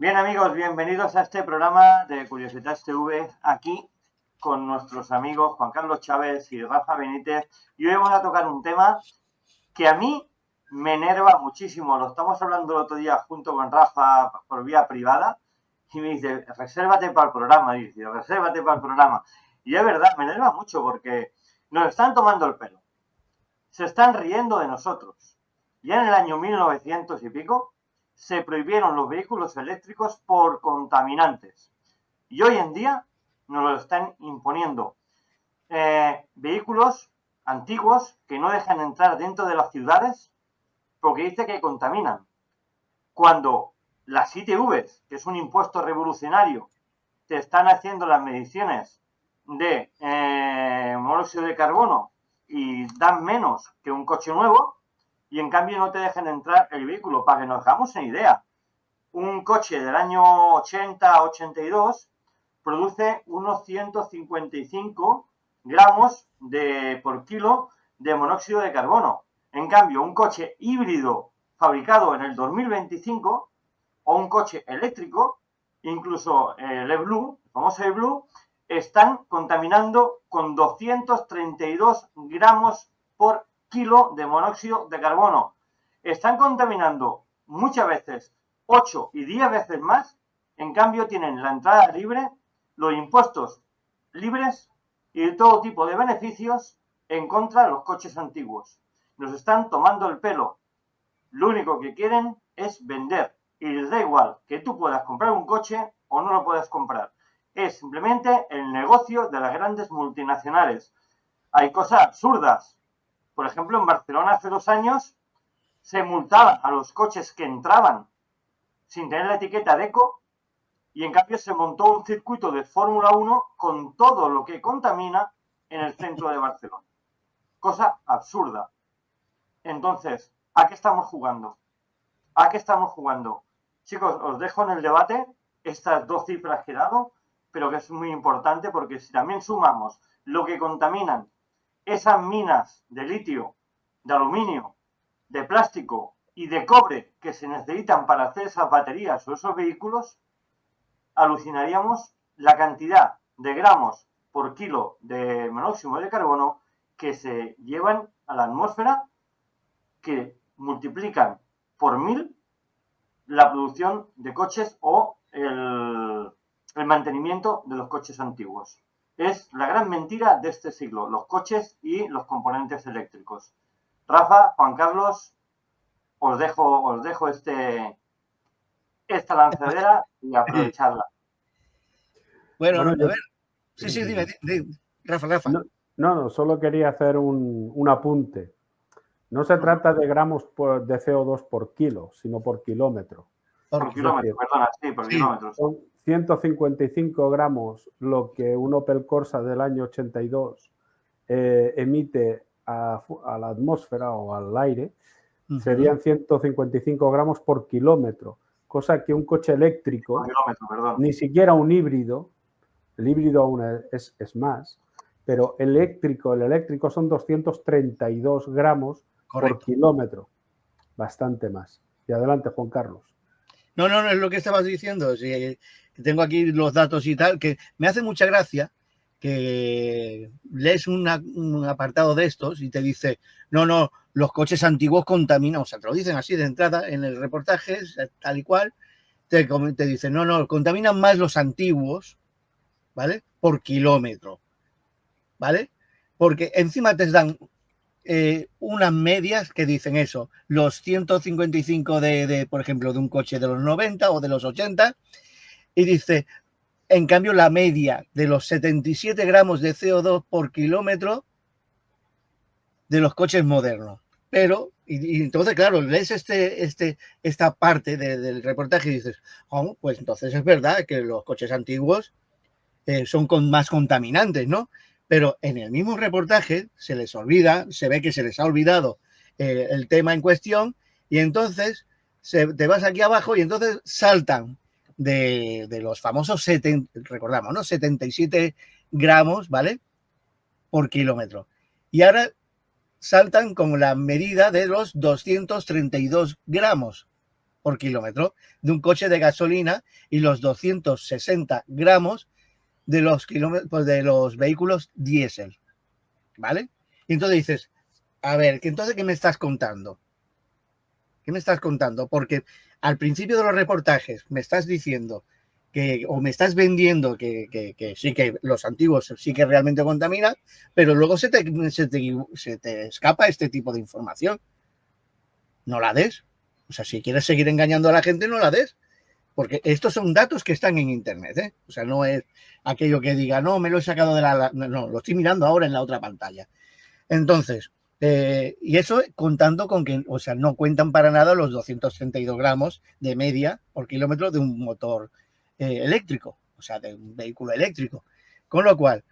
Bien, amigos, bienvenidos a este programa de Curiositats TV, aquí con nuestros amigos Juan Carlos Chávez y Rafa Benítez. Y hoy vamos a tocar un tema que a mí me enerva muchísimo. Lo estamos hablando el otro día junto con Rafa por vía privada y me dice, resérvate para el programa, dice, resérvate para el programa. Y es verdad, me enerva mucho porque nos están tomando el pelo. Se están riendo de nosotros. Ya en el año 1900 y pico se prohibieron los vehículos eléctricos por contaminantes. Y hoy en día nos lo están imponiendo. Vehículos antiguos que no dejan entrar dentro de las ciudades porque dice que contaminan. Cuando las ITVs, que es un impuesto revolucionario, te están haciendo las mediciones de monóxido de carbono y dan menos que un coche nuevo, y en cambio no te dejan entrar el vehículo. Para que nos hagamos una idea, un coche del año 80-82 produce unos 155 gramos por kilo de monóxido de carbono. En cambio, un coche híbrido fabricado en el 2025 o un coche eléctrico, incluso el eBlue, el famoso eBlue, están contaminando con 232 gramos por kilo de monóxido de carbono. Están contaminando muchas veces 8 y 10 veces más. En cambio tienen la entrada libre, los impuestos libres y todo tipo de beneficios en contra de los coches antiguos. Nos están tomando el pelo. Lo único que quieren es vender y les da igual que tú puedas comprar un coche o no lo puedas comprar. Es simplemente el negocio de las grandes multinacionales. Hay cosas absurdas. Por ejemplo, en Barcelona hace 2 años se multaban a los coches que entraban sin tener la etiqueta de eco, y en cambio se montó un circuito de Fórmula 1 con todo lo que contamina en el centro de Barcelona. Cosa absurda. Entonces, ¿a qué estamos jugando? ¿A qué estamos jugando? Chicos, os dejo en el debate estas 2 cifras que he dado, pero que es muy importante porque si también sumamos lo que contaminan esas minas de litio, de aluminio, de plástico y de cobre que se necesitan para hacer esas baterías o esos vehículos, alucinaríamos la cantidad de gramos por kilo de monóxido de carbono que se llevan a la atmósfera, que multiplican por 1000 la producción de coches o el mantenimiento de los coches antiguos. Es la gran mentira de este siglo, los coches y los componentes eléctricos. Rafa, Juan Carlos, os dejo esta lanzadera y aprovecharla. Bueno, a ver. Sí, dime, Rafa. No, solo quería hacer un apunte. No se trata de gramos de CO2 por kilo, sino por kilómetro. Por kilómetro, perdona, sí, por kilómetros. Son 155 gramos lo que un Opel Corsa del año 82 emite a la atmósfera o al aire. Serían 155 gramos por kilómetro, cosa que un coche eléctrico, ni siquiera un híbrido, el híbrido aún es más, pero el eléctrico son 232 gramos por kilómetro, bastante más. Y adelante, Juan Carlos. No, es lo que estabas diciendo. Sí, tengo aquí los datos y tal, que me hace mucha gracia que lees un apartado de estos y te dice, no, los coches antiguos contaminan, o sea, te lo dicen así de entrada en el reportaje, tal y cual, te dicen, no, contaminan más los antiguos, ¿vale? Por kilómetro, ¿vale? Porque encima te dan unas medias que dicen eso, los 155 por ejemplo, de un coche de los 90 o de los 80, y dice, en cambio, la media de los 77 gramos de CO2 por kilómetro de los coches modernos. Pero, y entonces, claro, lees esta parte del reportaje y dices, pues entonces es verdad que los coches antiguos son más contaminantes, ¿no? Pero en el mismo reportaje se ve que se les ha olvidado el tema en cuestión, y entonces te vas aquí abajo y entonces saltan de los famosos recordamos, ¿no? 77 gramos, ¿vale? Por kilómetro. Y ahora saltan con la medida de los 232 gramos por kilómetro de un coche de gasolina y los 260 gramos de los kilómetros de los vehículos diésel, ¿vale? Y entonces dices, a ver, entonces ¿qué me estás contando? ¿Qué me estás contando? Porque al principio de los reportajes me estás diciendo o me estás vendiendo que sí, que los antiguos sí que realmente contaminan, pero luego se te escapa este tipo de información. No la des. O sea, si quieres seguir engañando a la gente, no la des. Porque estos son datos que están en Internet, ¿eh? O sea, no es aquello que diga, no, me lo he sacado de la... No, lo estoy mirando ahora en la otra pantalla. Entonces, y eso contando con que, o sea, no cuentan para nada los 232 gramos de media por kilómetro de un motor eléctrico, o sea, de un vehículo eléctrico. Con lo cual,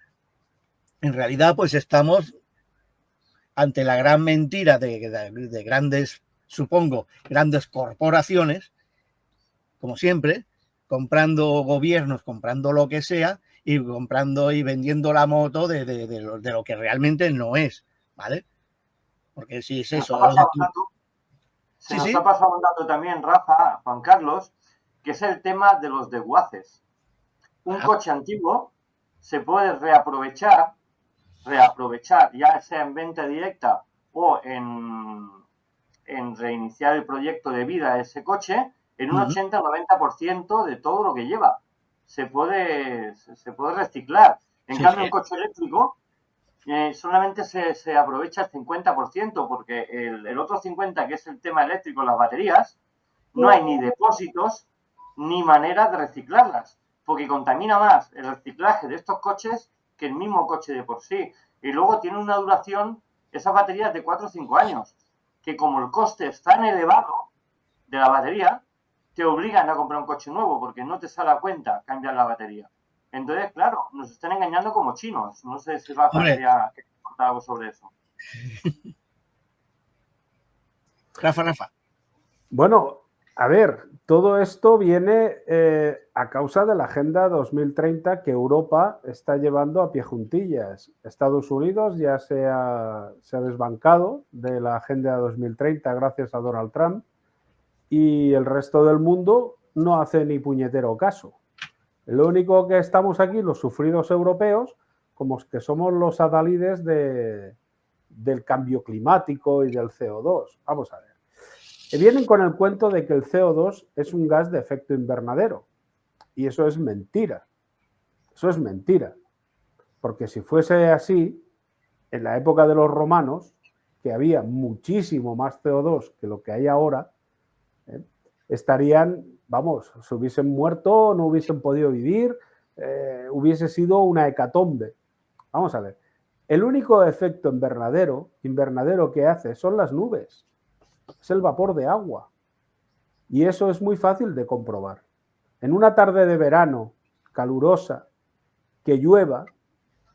en realidad, pues estamos ante la gran mentira de grandes, supongo, grandes corporaciones, como siempre, comprando gobiernos, comprando lo que sea y comprando y vendiendo la moto de lo que realmente no es, ¿vale? Porque si es eso... Se nos ha pasado un dato también, Rafa, Juan Carlos, que es el tema de los desguaces. Un coche antiguo se puede reaprovechar, ya sea en venta directa o en reiniciar el proyecto de vida de ese coche, en un 80 o 90% de todo lo que lleva. Se puede reciclar. En cambio, un coche eléctrico solamente se aprovecha el 50%, porque el otro 50%, que es el tema eléctrico, las baterías, no hay ni depósitos ni manera de reciclarlas, porque contamina más el reciclaje de estos coches que el mismo coche de por sí. Y luego tiene una duración, esas baterías, de 4 o 5 años, que como el coste es tan elevado de la batería, te obligan a comprar un coche nuevo, porque no te sale a cuenta cambiar la batería. Entonces, claro, nos están engañando como chinos. No sé si Rafa quería contar algo sobre eso. Rafa. Bueno, a ver, todo esto viene a causa de la Agenda 2030 que Europa está llevando a pie juntillas. Estados Unidos ya se ha desbancado de la Agenda 2030 gracias a Donald Trump y el resto del mundo no hace ni puñetero caso. Lo único que estamos aquí, los sufridos europeos, como que somos los adalides del cambio climático y del CO2. Vamos a ver. Vienen con el cuento de que el CO2 es un gas de efecto invernadero. Y eso es mentira. Eso es mentira. Porque si fuese así, en la época de los romanos, que había muchísimo más CO2 que lo que hay ahora, estarían, vamos, se hubiesen muerto, no hubiesen podido vivir, hubiese sido una hecatombe. Vamos a ver. El único efecto invernadero que hace son las nubes. Es el vapor de agua. Y eso es muy fácil de comprobar. En una tarde de verano calurosa, que llueva,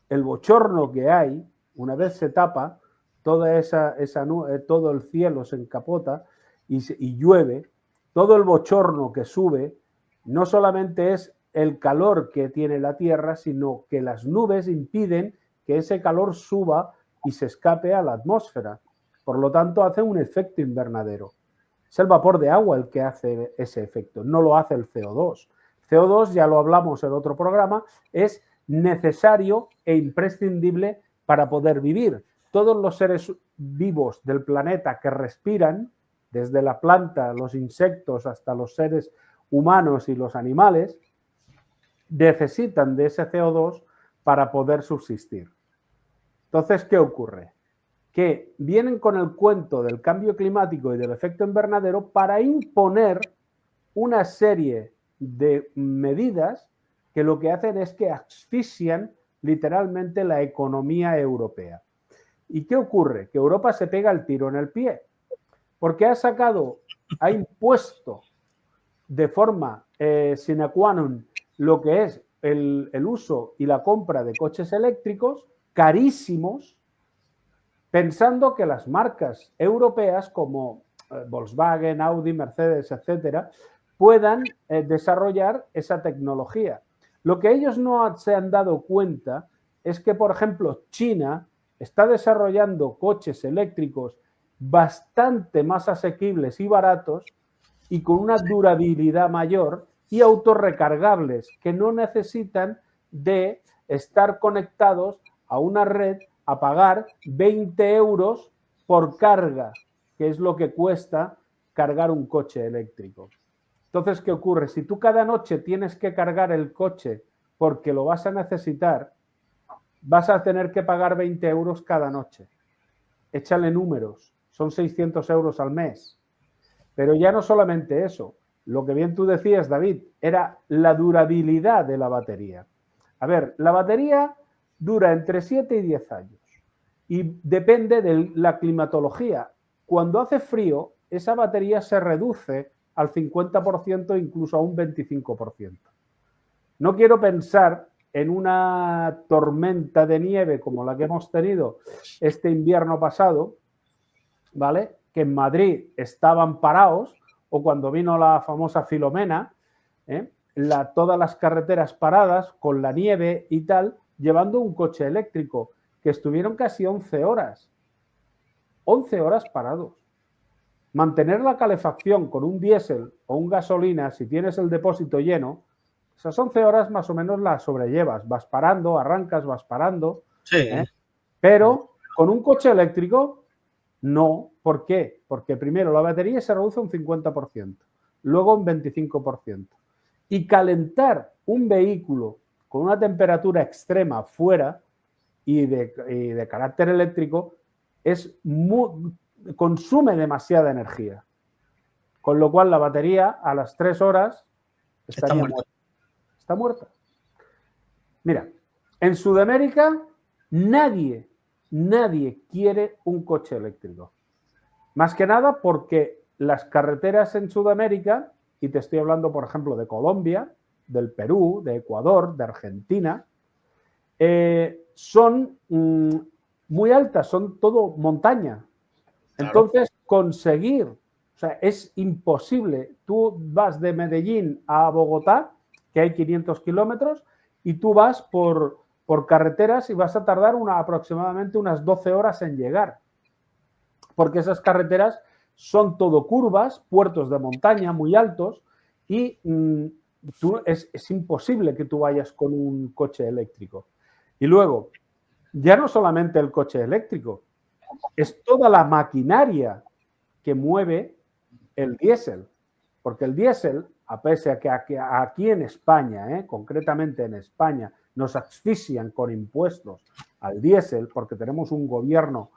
el bochorno que hay, una vez se tapa, toda esa nube, todo el cielo se encapota y llueve, todo el bochorno que sube, no solamente es el calor que tiene la Tierra, sino que las nubes impiden que ese calor suba y se escape a la atmósfera. Por lo tanto, hace un efecto invernadero. Es el vapor de agua el que hace ese efecto, no lo hace el CO2. CO2, ya lo hablamos en otro programa, es necesario e imprescindible para poder vivir. Todos los seres vivos del planeta que respiran, desde la planta, los insectos, hasta los seres humanos y los animales, necesitan de ese CO2 para poder subsistir. Entonces, ¿qué ocurre? Que vienen con el cuento del cambio climático y del efecto invernadero para imponer una serie de medidas que lo que hacen es que asfixian literalmente la economía europea. ¿Y qué ocurre? Que Europa se pega el tiro en el pie, porque ha impuesto de forma sine qua non lo que es el uso y la compra de coches eléctricos carísimos, pensando que las marcas europeas como Volkswagen, Audi, Mercedes, etcétera, puedan desarrollar esa tecnología. Lo que ellos no se han dado cuenta es que, por ejemplo, China está desarrollando coches eléctricos bastante más asequibles y baratos y con una durabilidad mayor y autorrecargables, que no necesitan de estar conectados a una red a pagar 20 euros por carga, que es lo que cuesta cargar un coche eléctrico. Entonces, ¿qué ocurre? Si tú cada noche tienes que cargar el coche porque lo vas a necesitar, vas a tener que pagar 20 euros cada noche. Échale números, son 600 euros al mes. Pero ya no solamente eso, lo que bien tú decías, David, era la durabilidad de la batería. A ver, la batería dura entre 7 y 10 años y depende de la climatología. Cuando hace frío, esa batería se reduce al 50%, incluso a un 25%. No quiero pensar en una tormenta de nieve como la que hemos tenido este invierno pasado, ¿vale? Que en Madrid estaban parados, o cuando vino la famosa Filomena, todas las carreteras paradas con la nieve y tal, llevando un coche eléctrico, que estuvieron casi 11 horas. 11 horas parados. Mantener la calefacción con un diésel o un gasolina, si tienes el depósito lleno, esas 11 horas más o menos las sobrellevas. Vas parando, arrancas, vas parando. Sí. Pero con un coche eléctrico, no. ¿Por qué? Porque primero la batería se reduce un 50%, luego un 25%. Y calentar un vehículo con una temperatura extrema fuera y de carácter eléctrico consume demasiada energía. Con lo cual la batería a las 3 horas está muerta. Está muerta. Mira, en Sudamérica nadie quiere un coche eléctrico. Más que nada porque las carreteras en Sudamérica, y te estoy hablando, por ejemplo, de Colombia, del Perú, de Ecuador, de Argentina, son muy altas, son todo montaña. Entonces, conseguir, o sea, es imposible. Tú vas de Medellín a Bogotá, que hay 500 kilómetros, y tú vas por carreteras y vas a tardar aproximadamente unas 12 horas en llegar. Porque esas carreteras son todo curvas, puertos de montaña muy altos, y es imposible que tú vayas con un coche eléctrico. Y luego, ya no solamente el coche eléctrico, es toda la maquinaria que mueve el diésel. Porque el diésel, a pesar de que aquí en España, concretamente en España, nos asfixian con impuestos al diésel, porque tenemos un gobierno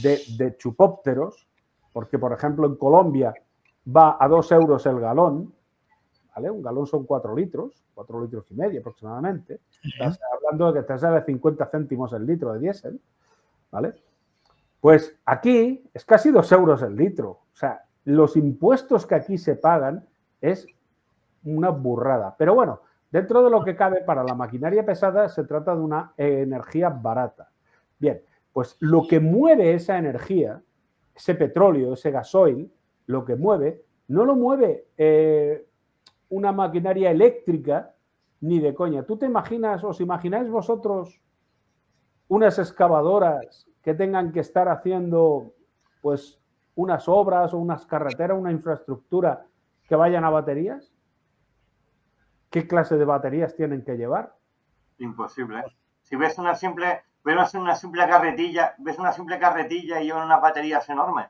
de chupópteros, porque, por ejemplo, en Colombia va a 2 euros el galón, ¿vale? Un galón son 4 litros y medio aproximadamente. Estás hablando de que te sale 50 céntimos el litro de diésel, ¿vale? Pues aquí es casi 2 euros el litro. O sea, los impuestos que aquí se pagan es una burrada. Pero bueno, dentro de lo que cabe para la maquinaria pesada se trata de una energía barata. Bien, pues lo que mueve esa energía, ese petróleo, ese gasoil, lo que mueve, no lo mueve una maquinaria eléctrica ni de coña. ¿Tú te imaginas, os imagináis vosotros unas excavadoras que tengan que estar haciendo pues unas obras o unas carreteras, una infraestructura que vayan a baterías? ¿Qué clase de baterías tienen que llevar? Imposible. Si ves una simple carretilla, y llevan unas baterías enormes.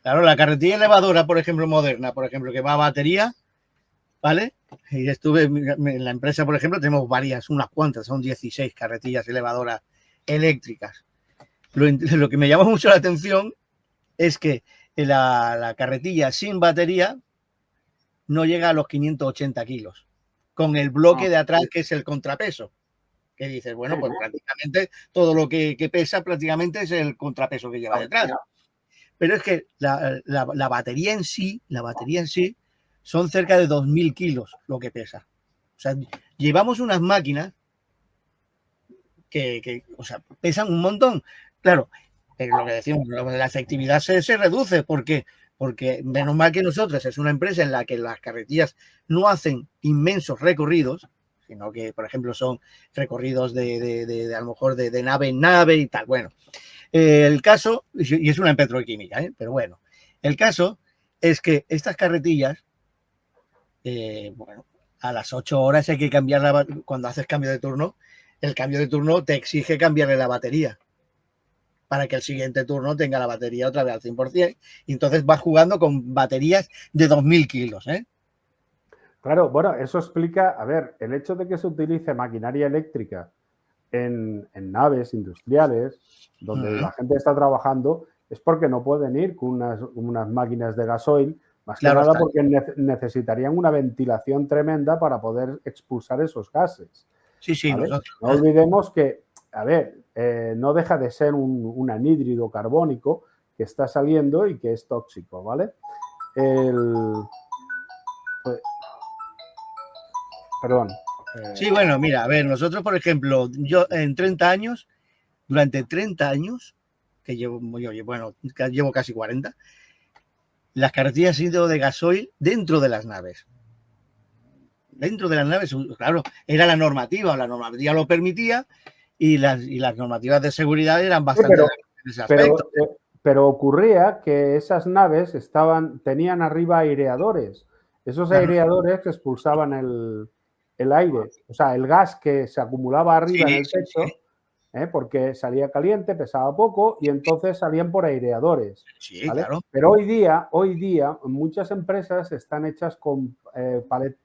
Claro, la carretilla elevadora, por ejemplo, moderna, por ejemplo, que va a batería, ¿vale? Y estuve en la empresa, por ejemplo, tenemos unas cuantas, son 16 carretillas elevadoras eléctricas. Lo que me llama mucho la atención es que la carretilla sin batería no llega a los 580 kilos, con el bloque de atrás, que es el contrapeso. Que dices, bueno, pues prácticamente todo lo que pesa prácticamente es el contrapeso que lleva detrás. Pero es que la batería en sí son cerca de 2.000 kilos lo que pesa. O sea, llevamos unas máquinas que o sea, pesan un montón. Claro, lo que decimos, la efectividad se reduce porque menos mal que nosotros es una empresa en la que las carretillas no hacen inmensos recorridos, sino que, por ejemplo, son recorridos de a lo mejor de nave en nave y tal. Bueno, el caso, y es una petroquímica, pero bueno, el caso es que estas carretillas bueno, a las 8 horas hay que cambiar cuando haces cambio de turno, el cambio de turno te exige cambiarle la batería para que el siguiente turno tenga la batería otra vez al 100%. Y entonces vas jugando con baterías de 2.000 kilos, ¿eh? Claro, bueno, eso explica, a ver, el hecho de que se utilice maquinaria eléctrica en naves industriales donde la gente está trabajando es porque no pueden ir con unas máquinas de gasoil, más que nada porque necesitarían una ventilación tremenda para poder expulsar esos gases. Sí, sí. ¿Vale? No olvidemos que, a ver, no deja de ser un anhídrido carbónico que está saliendo y que es tóxico, ¿vale? Perdón. Sí, bueno, mira, a ver, nosotros, por ejemplo, yo en 30 años, durante 30 años, que llevo, bueno, llevo casi 40, las carretillas han sido de gasoil dentro de las naves. Dentro de las naves, claro, era la normativa lo permitía y las normativas de seguridad eran bastante en ese aspecto. Pero ocurría que esas naves tenían arriba aireadores. Esos aireadores expulsaban el aire, o sea, el gas que se acumulaba arriba en el techo, porque salía caliente, pesaba poco y entonces salían por aireadores. Sí, ¿vale? claro. Pero hoy día muchas empresas están hechas con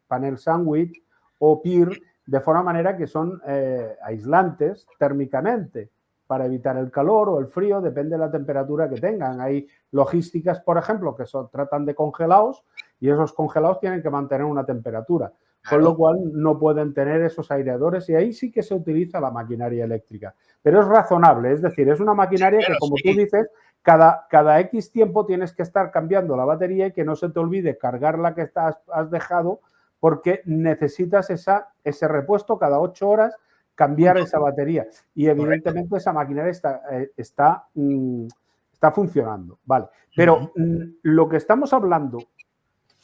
panel sándwich o PIR de forma manera que son aislantes térmicamente para evitar el calor o el frío, depende de la temperatura que tengan. Hay logísticas, por ejemplo, que tratan de congelados y esos congelados tienen que mantener una temperatura, con lo cual no pueden tener esos aireadores y ahí sí que se utiliza la maquinaria eléctrica. Pero es razonable, es decir, es una maquinaria que, como tú dices, cada X tiempo tienes que estar cambiando la batería y que no se te olvide cargar la que has dejado porque necesitas ese repuesto cada 8 horas, cambiar esa batería. Y evidentemente esa maquinaria está funcionando. Vale. Pero lo que estamos hablando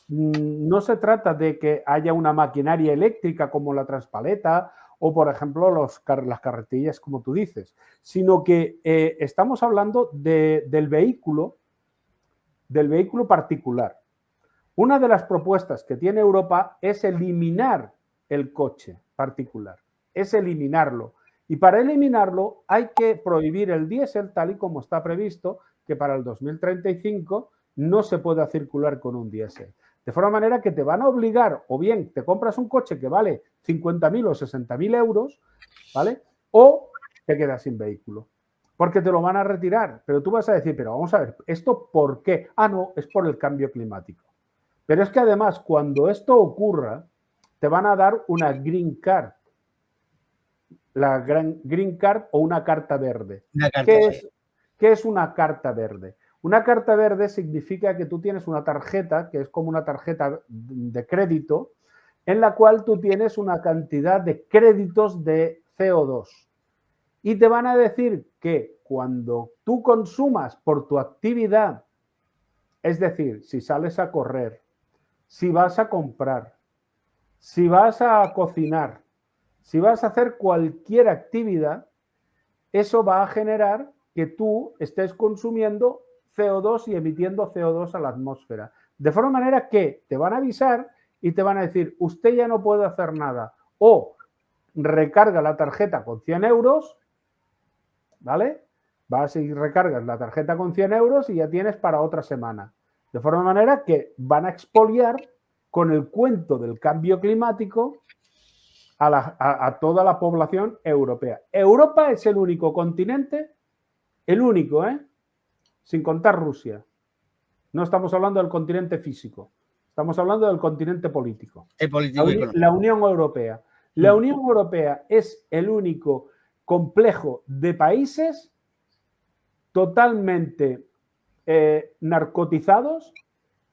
no se trata de que haya una maquinaria eléctrica como la transpaleta o, por ejemplo, las carretillas, como tú dices, sino que estamos hablando del vehículo particular. Una de las propuestas que tiene Europa es eliminar el coche particular, es eliminarlo. Y para eliminarlo hay que prohibir el diésel tal y como está previsto, que para el 2035 no se pueda circular con un diésel. De forma manera que te van a obligar, o bien te compras un coche que vale 50.000 o 60.000 euros, ¿vale? O te quedas sin vehículo. Porque te lo van a retirar. Pero tú vas a decir, pero vamos a ver, ¿esto por qué? Ah, no, es por el cambio climático. Pero es que además, cuando esto ocurra, te van a dar una green card. La green card o una carta verde. ¿Qué es una carta verde? Una carta verde significa que tú tienes una tarjeta, que es como una tarjeta de crédito, en la cual tú tienes una cantidad de créditos de CO2. Y te van a decir que cuando tú consumas por tu actividad, es decir, si sales a correr, si vas a comprar, si vas a cocinar, si vas a hacer cualquier actividad, eso va a generar que tú estés consumiendo CO2 y emitiendo CO2 a la atmósfera. De forma manera que te van a avisar y te van a decir, usted ya no puede hacer nada. O recarga la tarjeta con 100 euros, ¿vale? Vas y recargas la tarjeta con 100 euros y ya tienes para otra semana. De forma manera que van a expoliar con el cuento del cambio climático a toda la población europea. Europa es el único continente, el único, sin contar Rusia. No estamos hablando del continente físico, estamos hablando del continente político. La Unión Europea. La Unión Europea es el único complejo de países totalmente narcotizados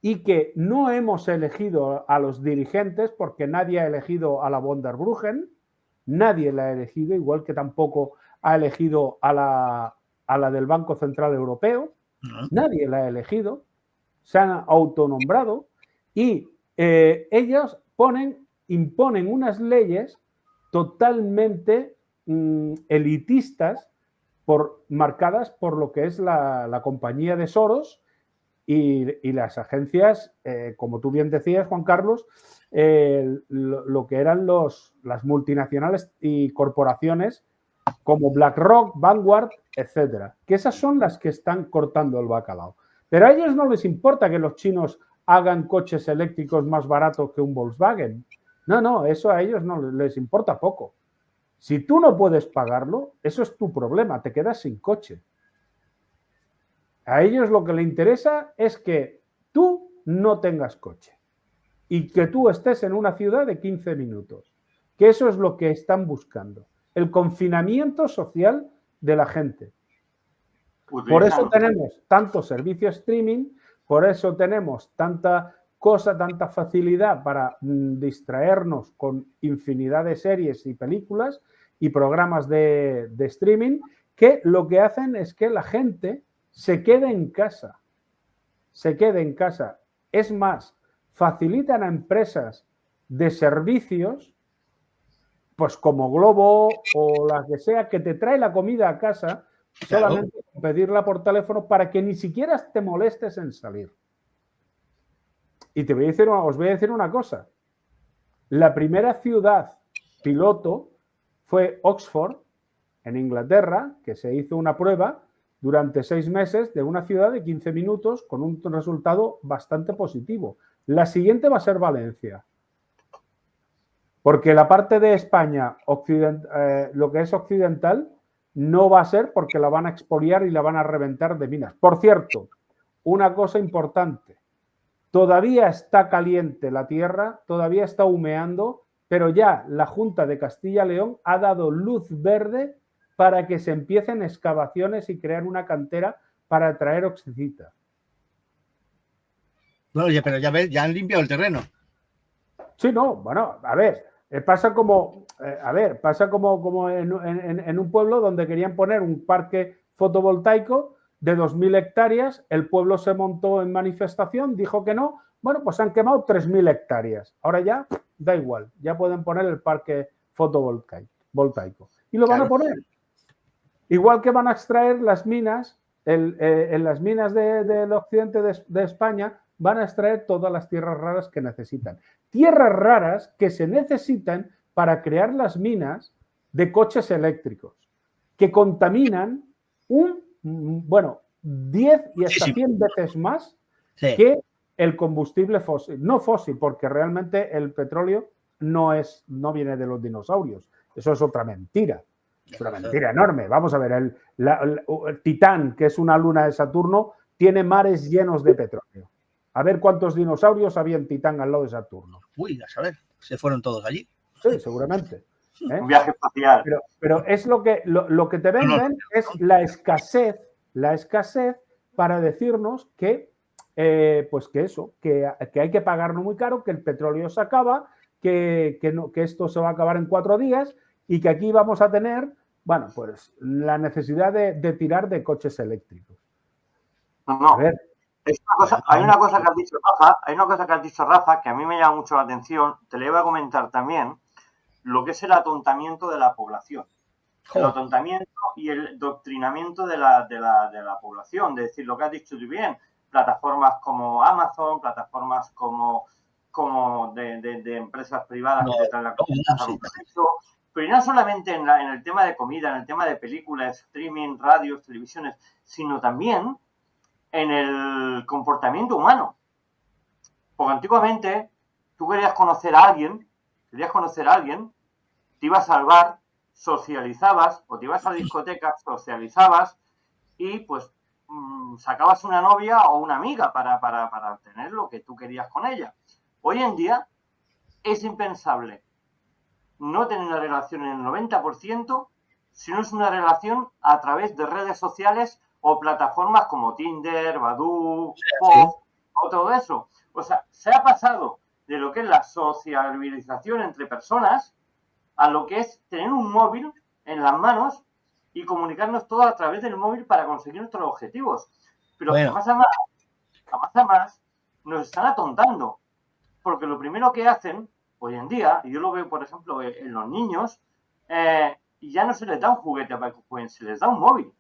y que no hemos elegido a los dirigentes porque nadie ha elegido a la von der Bruggen, nadie la ha elegido, igual que tampoco ha elegido a la del Banco Central Europeo, nadie la ha elegido, se han autonombrado y ellos imponen unas leyes totalmente elitistas marcadas por lo que es la compañía de Soros Y las agencias, como tú bien decías, Juan Carlos, lo que eran las multinacionales y corporaciones como BlackRock, Vanguard, etcétera, que esas son las que están cortando el bacalao. Pero a ellos no les importa que los chinos hagan coches eléctricos más baratos que un Volkswagen. No, eso a ellos no les importa poco. Si tú no puedes pagarlo, eso es tu problema, te quedas sin coche. A ellos lo que les interesa es que tú no tengas coche y que tú estés en una ciudad de 15 minutos, que eso es lo que están buscando, el confinamiento social de la gente. Por eso tenemos tanto servicio streaming, por eso tenemos tanta cosa, tanta facilidad para distraernos con infinidad de series y películas y programas de streaming, que lo que hacen es que la gente se quede en casa. Se quede en casa. Es más, facilitan a empresas de servicios, pues como Globo o la que sea, que te trae la comida a casa, claro, solamente pedirla por teléfono para que ni siquiera te molestes en salir. Y os voy a decir una cosa. La primera ciudad piloto fue Oxford, en Inglaterra, que se hizo una prueba durante 6 meses de una ciudad de 15 minutos con un resultado bastante positivo. La siguiente va a ser Valencia. Porque la parte de España, lo que es occidental, no va a ser porque la van a expoliar y la van a reventar de minas. Por cierto, una cosa importante. Todavía está caliente la tierra, todavía está humeando, pero ya la Junta de Castilla y León ha dado luz verde para que se empiecen excavaciones y crear una cantera para traer oxidita. Bueno, pero ya ves, ya han limpiado el terreno. Sí, no, bueno, a ver, pasa como en un pueblo donde querían poner un parque fotovoltaico de 2.000 hectáreas, el pueblo se montó en manifestación, dijo que no, bueno, pues han quemado 3.000 hectáreas. Ahora ya da igual, ya pueden poner el parque fotovoltaico. Y lo van a poner. Igual que van a extraer las minas, en las minas del occidente de España, van a extraer todas las tierras raras que necesitan. Tierras raras que se necesitan para crear las minas de coches eléctricos, que contaminan 10 y hasta 100 veces más que el combustible fósil. No fósil, porque realmente el petróleo no viene de los dinosaurios. Eso es otra mentira. Es una mentira enorme. Vamos a ver, el Titán, que es una luna de Saturno, tiene mares llenos de petróleo. A ver cuántos dinosaurios había en Titán al lado de Saturno. Uy, a saber, se fueron todos allí. Sí, seguramente. Un viaje espacial. Pero es lo que te venden es la escasez para decirnos que hay que pagarlo muy caro, que el petróleo se acaba, que esto se va a acabar en 4 días y que aquí vamos a tener, bueno, pues la necesidad de tirar de coches eléctricos. No. A ver. Hay una cosa que has dicho, Rafa, que a mí me llama mucho la atención, te le iba a comentar también, lo que es el atontamiento de la población. El atontamiento y el doctrinamiento de la población, de decir lo que has dicho tú bien, plataformas como Amazon, plataformas como de empresas privadas que te traen la comida, pero no solamente en el tema de comida, en el tema de películas, streaming, radios, televisiones, sino también en el comportamiento humano. Porque antiguamente tú querías conocer a alguien, te ibas al bar, socializabas, o te ibas a la discoteca, socializabas y pues sacabas una novia o una amiga para tener lo que tú querías con ella. Hoy en día es impensable no tener una relación en el 90%, si no es una relación a través de redes sociales o plataformas como Tinder, Badoo, o todo eso. O sea, se ha pasado de lo que es la sociabilización entre personas a lo que es tener un móvil en las manos y comunicarnos todos a través del móvil para conseguir nuestros objetivos. Pero además nos están atontando. Porque lo primero que hacen hoy en día, y yo lo veo, por ejemplo, en los niños, y ya no se les da un juguete para que jueguen, se les da un móvil.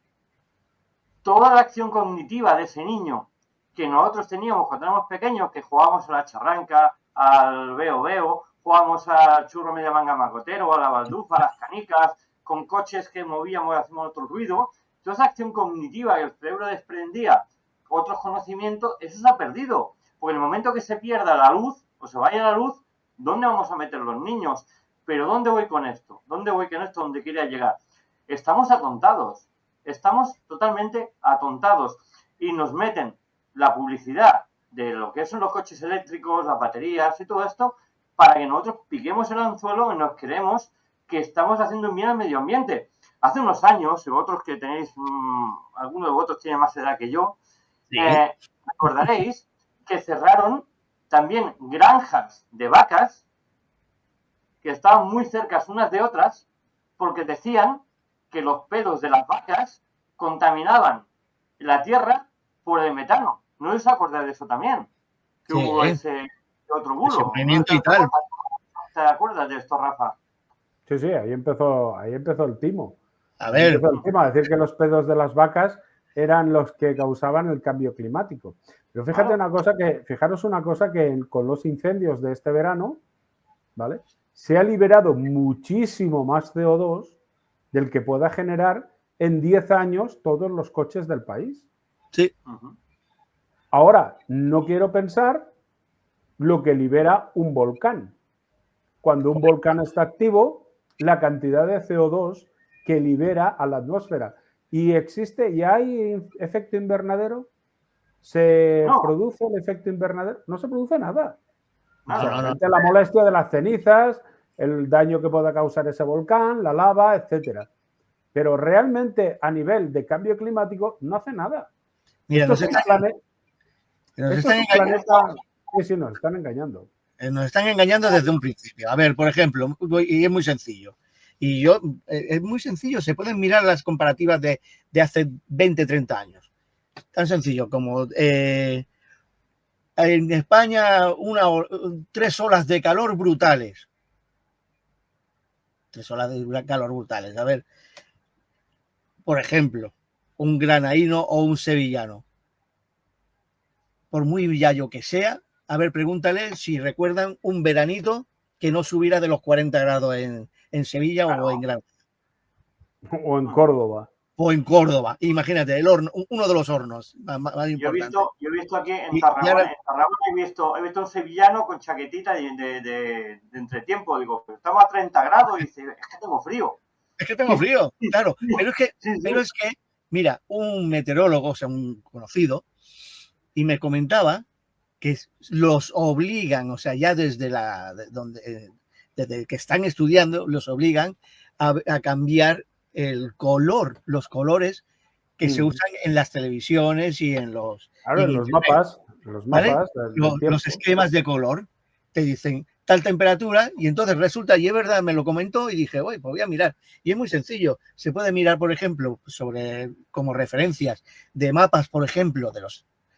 Toda la acción cognitiva de ese niño que nosotros teníamos cuando éramos pequeños, que jugábamos a la charranca, al veo veo, jugábamos al churro media manga macotero, a la baldufa, a las canicas, con coches que movíamos y hacíamos otro ruido. Toda esa acción cognitiva que el cerebro desprendía, otros conocimientos, eso se ha perdido. Porque en el momento que se pierda la luz, o se vaya la luz, ¿dónde vamos a meter los niños? Pero ¿dónde voy con esto? ¿Dónde voy con esto? ¿Dónde quería llegar? Estamos atontados. Estamos totalmente atontados. Y nos meten la publicidad de lo que son los coches eléctricos, las baterías y todo esto, para que nosotros piquemos el anzuelo y nos creemos que estamos haciendo un bien al medio ambiente. Hace unos años, y vosotros que tenéis, alguno de vosotros tiene más edad que yo, Sí. recordaréis que cerraron también granjas de vacas que estaban muy cercas unas de otras porque decían que los pedos de las vacas contaminaban la tierra por el metano. ¿No os acordáis de eso también? Que Sí, hubo ese otro bulo. ese movimiento y tal. ¿Te acuerdas de esto, Rafa? Sí, sí, ahí empezó el timo. A ver, Empezó el timo a decir que los pedos de las vacas eran los que causaban el cambio climático. Pero fíjate fijaros una cosa que con los incendios de este verano, ¿vale? Se ha liberado muchísimo más CO2 del que pueda generar en 10 años todos los coches del país. sí. Ahora, no quiero pensar lo que libera un volcán. Cuando un volcán está activo, la cantidad de CO2 que libera a la atmósfera. ¿Y hay efecto invernadero? ¿Se produce el efecto invernadero? No se produce nada. Solamente la molestia de las cenizas, el daño que pueda causar ese volcán, la lava, etcétera. Pero realmente a nivel de cambio climático no hace nada. Mira, nos están engañando. Nos están engañando desde un principio. A ver, por ejemplo, y es muy sencillo. Es muy sencillo, se pueden mirar las comparativas de hace 20, 30 años. Tan sencillo como en España 3 olas de calor brutales. 3 olas de calor brutales. A ver, por ejemplo, un granaíno o un sevillano. Por muy villayo que sea, a ver, pregúntale si recuerdan un veranito que no subiera de los 40 grados en Sevilla o en Granada. O en Córdoba. O en Córdoba. Imagínate, el horno, uno de los hornos más importantes. Yo he visto aquí en Tarragona, he visto un sevillano con chaquetita de entretiempo. Digo, pero estamos a 30 grados y dice, es que tengo frío. Es que tengo frío, claro. Pero es que, mira, un meteorólogo, o sea, un conocido, y me comentaba que los obligan, o sea, ya desde que están estudiando, los obligan a cambiar el color, los colores que se usan en las televisiones y en los... Claro, en los mapas. ¿Vale? Los esquemas de color te dicen tal temperatura y entonces resulta, y es verdad, me lo comentó y dije, pues voy a mirar. Y es muy sencillo. Se puede mirar, por ejemplo, como referencias de mapas, por ejemplo,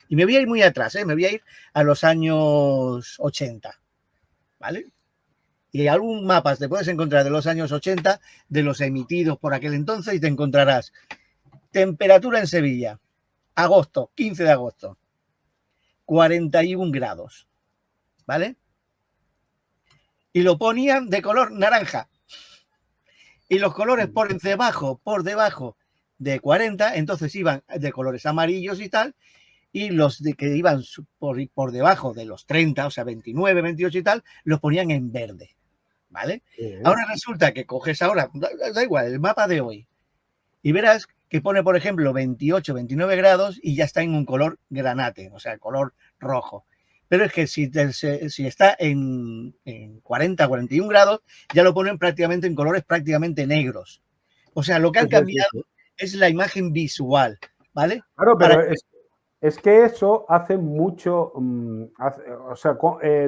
y me voy a ir muy atrás, me voy a ir a los años 80, ¿vale? Y algún mapas te puedes encontrar de los años 80, de los emitidos por aquel entonces, y te encontrarás temperatura en Sevilla, agosto, 15 de agosto, 41 grados, ¿vale? Y lo ponían de color naranja. Y los colores por debajo de 40, entonces iban de colores amarillos y tal, y los que iban por debajo de los 30, o sea, 29, 28 y tal, los ponían en verde, ¿vale? Ahora resulta que coges da igual, el mapa de hoy, y verás que pone, por ejemplo, 28, 29 grados y ya está en un color granate, o sea, color rojo. Pero es que si está en 40, 41 grados, ya lo ponen prácticamente en colores prácticamente negros. O sea, lo que han cambiado es la imagen visual, ¿vale? Claro, pero es que eso hace mucho,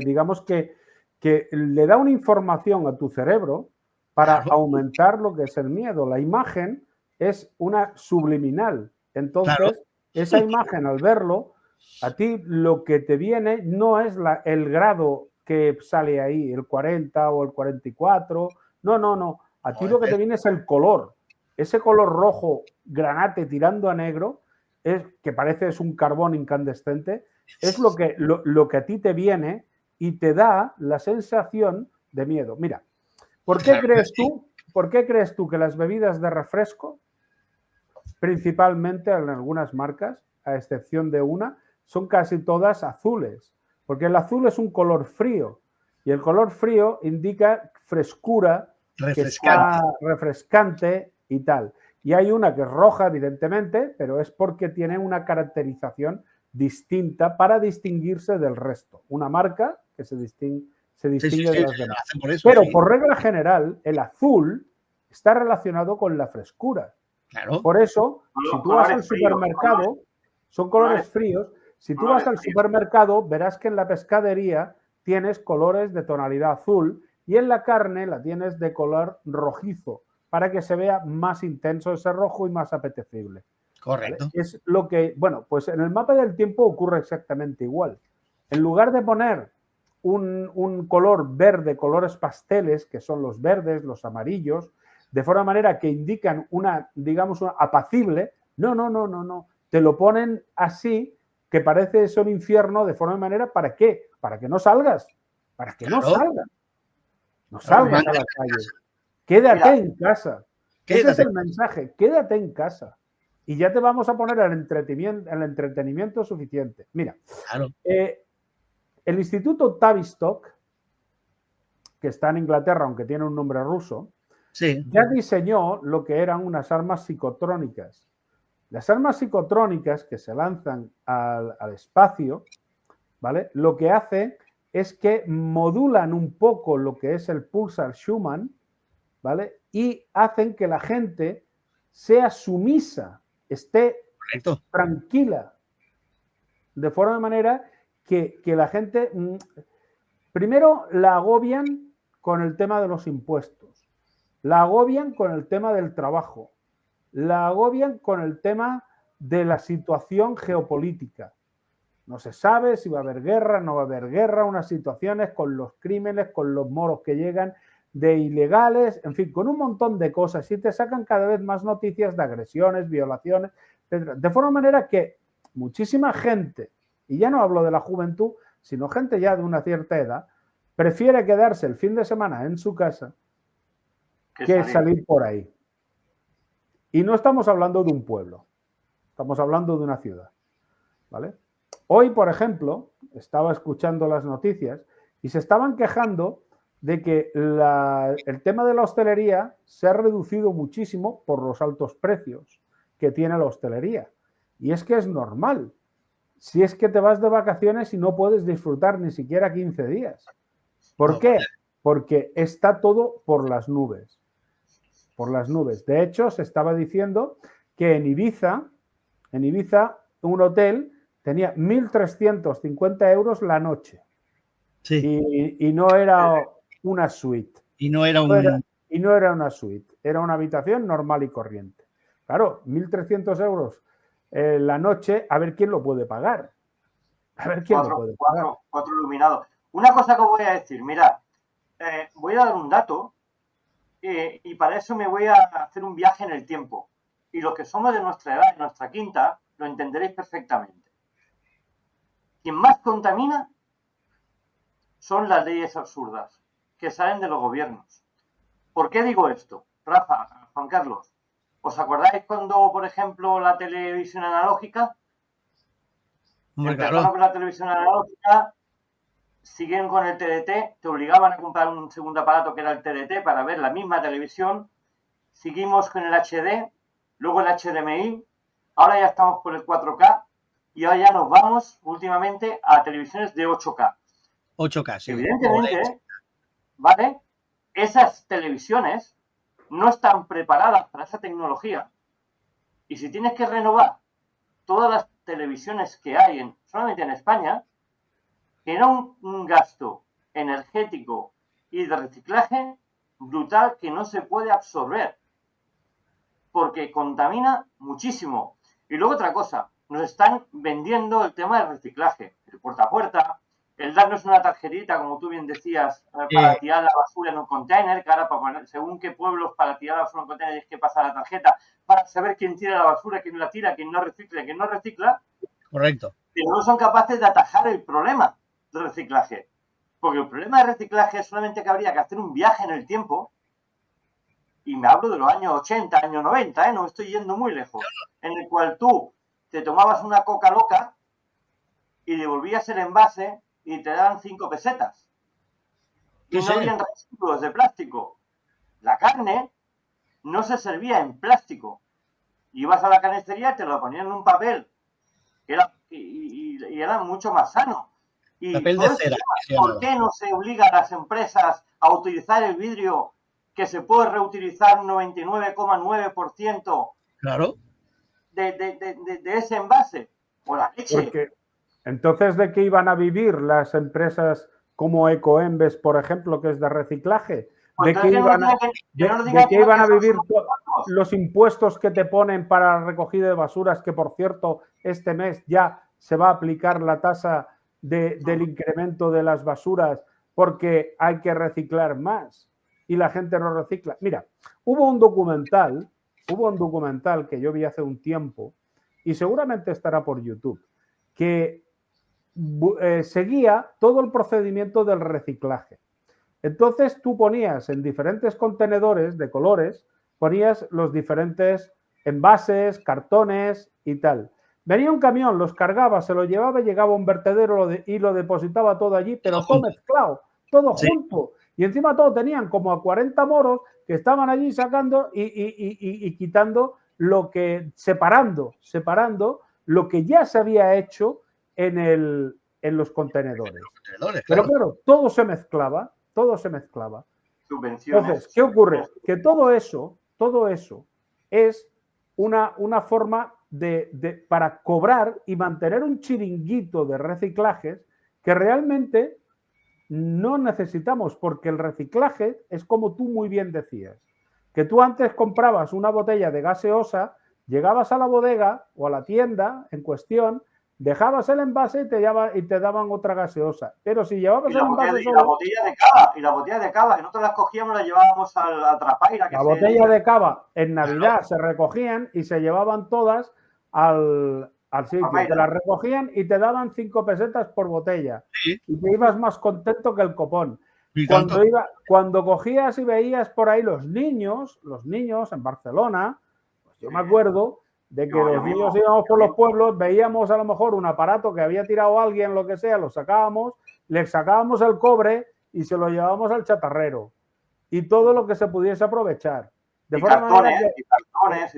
digamos que le da una información a tu cerebro para aumentar lo que es el miedo. La imagen es una subliminal. Entonces, esa imagen, al verlo, a ti lo que te viene no es el grado que sale ahí, el 40 o el 44. No. A ti lo que te viene es el color. Ese color rojo, granate tirando a negro, que parece es un carbón incandescente, es lo que a ti te viene y te da la sensación de miedo. Mira, ¿por qué crees tú que las bebidas de refresco, principalmente en algunas marcas, a excepción de una, son casi todas azules? Porque el azul es un color frío y el color frío indica frescura, que está refrescante y tal. Y hay una que es roja, evidentemente, pero es porque tiene una caracterización distinta para distinguirse del resto. Una marca que se distingue de las demás. Pero por regla general, el azul está relacionado con la frescura. Claro. Por eso, si tú vas al supermercado, son colores fríos. Si tú vas al supermercado, verás que en la pescadería tienes colores de tonalidad azul y en la carne la tienes de color rojizo, para que se vea más intenso ese rojo y más apetecible. Correcto. ¿Vale? Es lo que, bueno, pues en el mapa del tiempo ocurre exactamente igual. En lugar de poner un color verde, colores pasteles, que son los verdes, los amarillos, de forma manera que indican una, digamos, una apacible, no. Te lo ponen así, que parece eso un infierno, de forma manera, ¿para qué? Para que no salgas. Para que no salgas. No salgas a la calle. Quédate en casa. Ese es el mensaje. Quédate en casa. Y ya te vamos a poner el entretenimiento suficiente. Mira, el Instituto Tavistock, que está en Inglaterra, aunque tiene un nombre ruso, ya diseñó lo que eran unas armas psicotrónicas. Las armas psicotrónicas que se lanzan al espacio, ¿vale? Lo que hace es que modulan un poco lo que es el pulsar Schumann, ¿vale? Y hacen que la gente sea sumisa, esté tranquila, de forma de manera que la gente, primero la agobian con el tema de los impuestos, la agobian con el tema del trabajo, la agobian con el tema de la situación geopolítica. No se sabe si va a haber guerra, no va a haber guerra, unas situaciones con los crímenes, con los moros que llegan, de ilegales, en fin, con un montón de cosas. Y te sacan cada vez más noticias de agresiones, violaciones, etc. De forma manera que muchísima gente, y ya no hablo de la juventud, sino gente ya de una cierta edad, prefiere quedarse el fin de semana en su casa que salir por ahí. Y no estamos hablando de un pueblo, estamos hablando de una ciudad, ¿vale? Hoy, por ejemplo, estaba escuchando las noticias y se estaban quejando de que el tema de la hostelería se ha reducido muchísimo por los altos precios que tiene la hostelería. Y es que es normal. Si es que te vas de vacaciones y no puedes disfrutar ni siquiera 15 días. ¿Por qué? Porque está todo por las nubes. Por las nubes. De hecho, se estaba diciendo que en Ibiza, un hotel tenía 1.350 euros la noche. Sí. Y no era una suite. Y no era una suite. Era una habitación normal y corriente. Claro, 1.300 euros la noche, a ver quién lo puede pagar. A ver quién lo puede pagar. Cuatro iluminados. Una cosa que os voy a decir, mirad, voy a dar un dato y para eso me voy a hacer un viaje en el tiempo. Y los que somos de nuestra edad, de nuestra quinta, lo entenderéis perfectamente. Quien más contamina son las leyes absurdas que salen de los gobiernos. ¿Por qué digo esto? Rafa, Juan Carlos, ¿os acordáis cuando, por ejemplo, la televisión analógica? Empezaron con la televisión analógica, siguen con el TDT, te obligaban a comprar un segundo aparato que era el TDT para ver la misma televisión, seguimos con el HD, luego el HDMI, ahora ya estamos con el 4K y ahora ya nos vamos últimamente a televisiones de 8K. 8K, sí. Evidentemente, ¿vale? Esas televisiones no están preparadas para esa tecnología y si tienes que renovar todas las televisiones que hay solamente en España, genera un gasto energético y de reciclaje brutal que no se puede absorber porque contamina muchísimo. Y luego otra cosa, nos están vendiendo el tema del reciclaje, el puerta a puerta, el DAS no es una tarjetita, como tú bien decías, para tirar la basura en un container, que ahora para poner, según qué pueblos, para tirar la basura en un container tienes que pasar la tarjeta para saber quién tira la basura, quién la tira, quién no recicla. Correcto. Pero no son capaces de atajar el problema del reciclaje. Porque el problema de reciclaje es solamente que habría que hacer un viaje en el tiempo, y me hablo de los años 80, años 90, no estoy yendo muy lejos, en el cual tú te tomabas una coca loca y devolvías el envase y te daban 5 pesetas. Y no habían residuos de plástico. La carne no se servía en plástico. Ibas a la carnicería y te lo ponían en un papel que era, y era mucho más sano. Y papel de cera. ¿Por qué no se obliga a las empresas a utilizar el vidrio que se puede reutilizar un 99,9%? Claro. De ese envase? O la leche. Porque entonces, ¿de qué iban a vivir las empresas como Ecoembes, por ejemplo, que es de reciclaje? ¿De qué iban a vivir los impuestos que te ponen para la recogida de basuras? Que, por cierto, este mes ya se va a aplicar la tasa del incremento de las basuras porque hay que reciclar más y la gente no recicla. Mira, hubo un documental que yo vi hace un tiempo y seguramente estará por YouTube, que seguía todo el procedimiento del reciclaje. Entonces tú ponías en diferentes contenedores de colores, ponías los diferentes envases, cartones y tal. Venía un camión, los cargaba, se lo llevaba, llegaba a un vertedero y lo depositaba todo allí, pero todo mezclado, todo junto. Y encima todo tenían como a 40 moros que estaban allí sacando y quitando lo que, separando lo que ya se había hecho en los contenedores. Pero claro, todo se mezclaba. Entonces, ¿qué ocurre? Que todo eso es una forma para cobrar y mantener un chiringuito de reciclajes que realmente no necesitamos, porque el reciclaje es como tú muy bien decías, que tú antes comprabas una botella de gaseosa, llegabas a la bodega o a la tienda en cuestión, dejabas el envase y te daban otra gaseosa. Pero si llevabas el envase solo... Y la botella de cava, que nosotros las cogíamos, las llevábamos al trapaira. La botella de cava en Navidad se recogían y se llevaban todas al sitio. Te las recogían y te daban 5 pesetas por botella. Sí. Y te ibas más contento que el copón. Cuando cogías y veías por ahí los niños en Barcelona, pues yo me acuerdo de que los niños íbamos por los pueblos, veíamos a lo mejor un aparato que había tirado alguien, lo que sea, lo sacábamos, le sacábamos el cobre y se lo llevábamos al chatarrero. Y todo lo que se pudiese aprovechar. De forma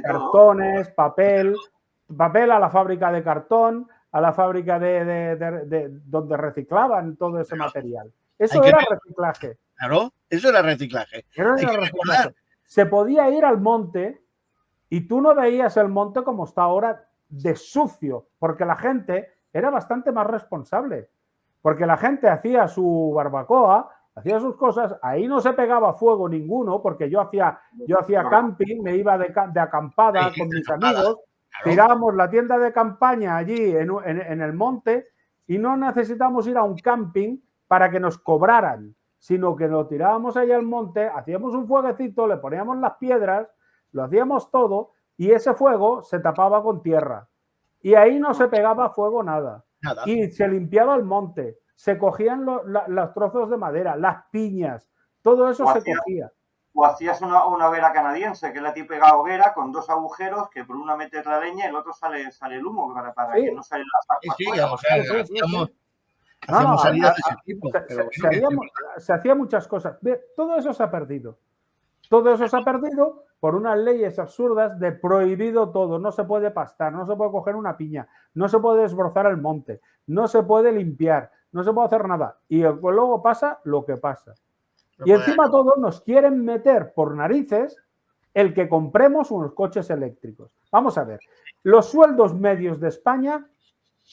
cartones, papel a la fábrica de cartón, a la fábrica de donde reciclaban todo ese material. Eso era reciclaje. Claro, eso era reciclaje. Se podía ir al monte y tú no veías el monte como está ahora de sucio, porque la gente era bastante más responsable. Porque la gente hacía su barbacoa, hacía sus cosas, ahí no se pegaba fuego ninguno, porque yo hacía camping, me iba de acampada con mis amigos, tirábamos la tienda de campaña allí en el monte y no necesitamos ir a un camping para que nos cobraran, sino que lo tirábamos allá al monte, hacíamos un fueguecito, le poníamos las piedras, lo hacíamos todo y ese fuego se tapaba con tierra. Y ahí no se pegaba fuego nada. Y se limpiaba el monte, se cogían los trozos de madera, las piñas, todo eso se cogía. O hacías una hoguera canadiense, que es la típica hoguera con 2 agujeros, que por una metes la leña y el otro sale el humo para que no salgan las aguas. Se hacía muchas cosas. Todo eso se ha perdido. Todo eso se ha perdido por unas leyes absurdas de prohibido todo. No se puede pastar, no se puede coger una piña, no se puede desbrozar el monte, no se puede limpiar, no se puede hacer nada. Y luego pasa lo que pasa. Y encima todos nos quieren meter por narices el que compremos unos coches eléctricos. Vamos a ver, los sueldos medios de España,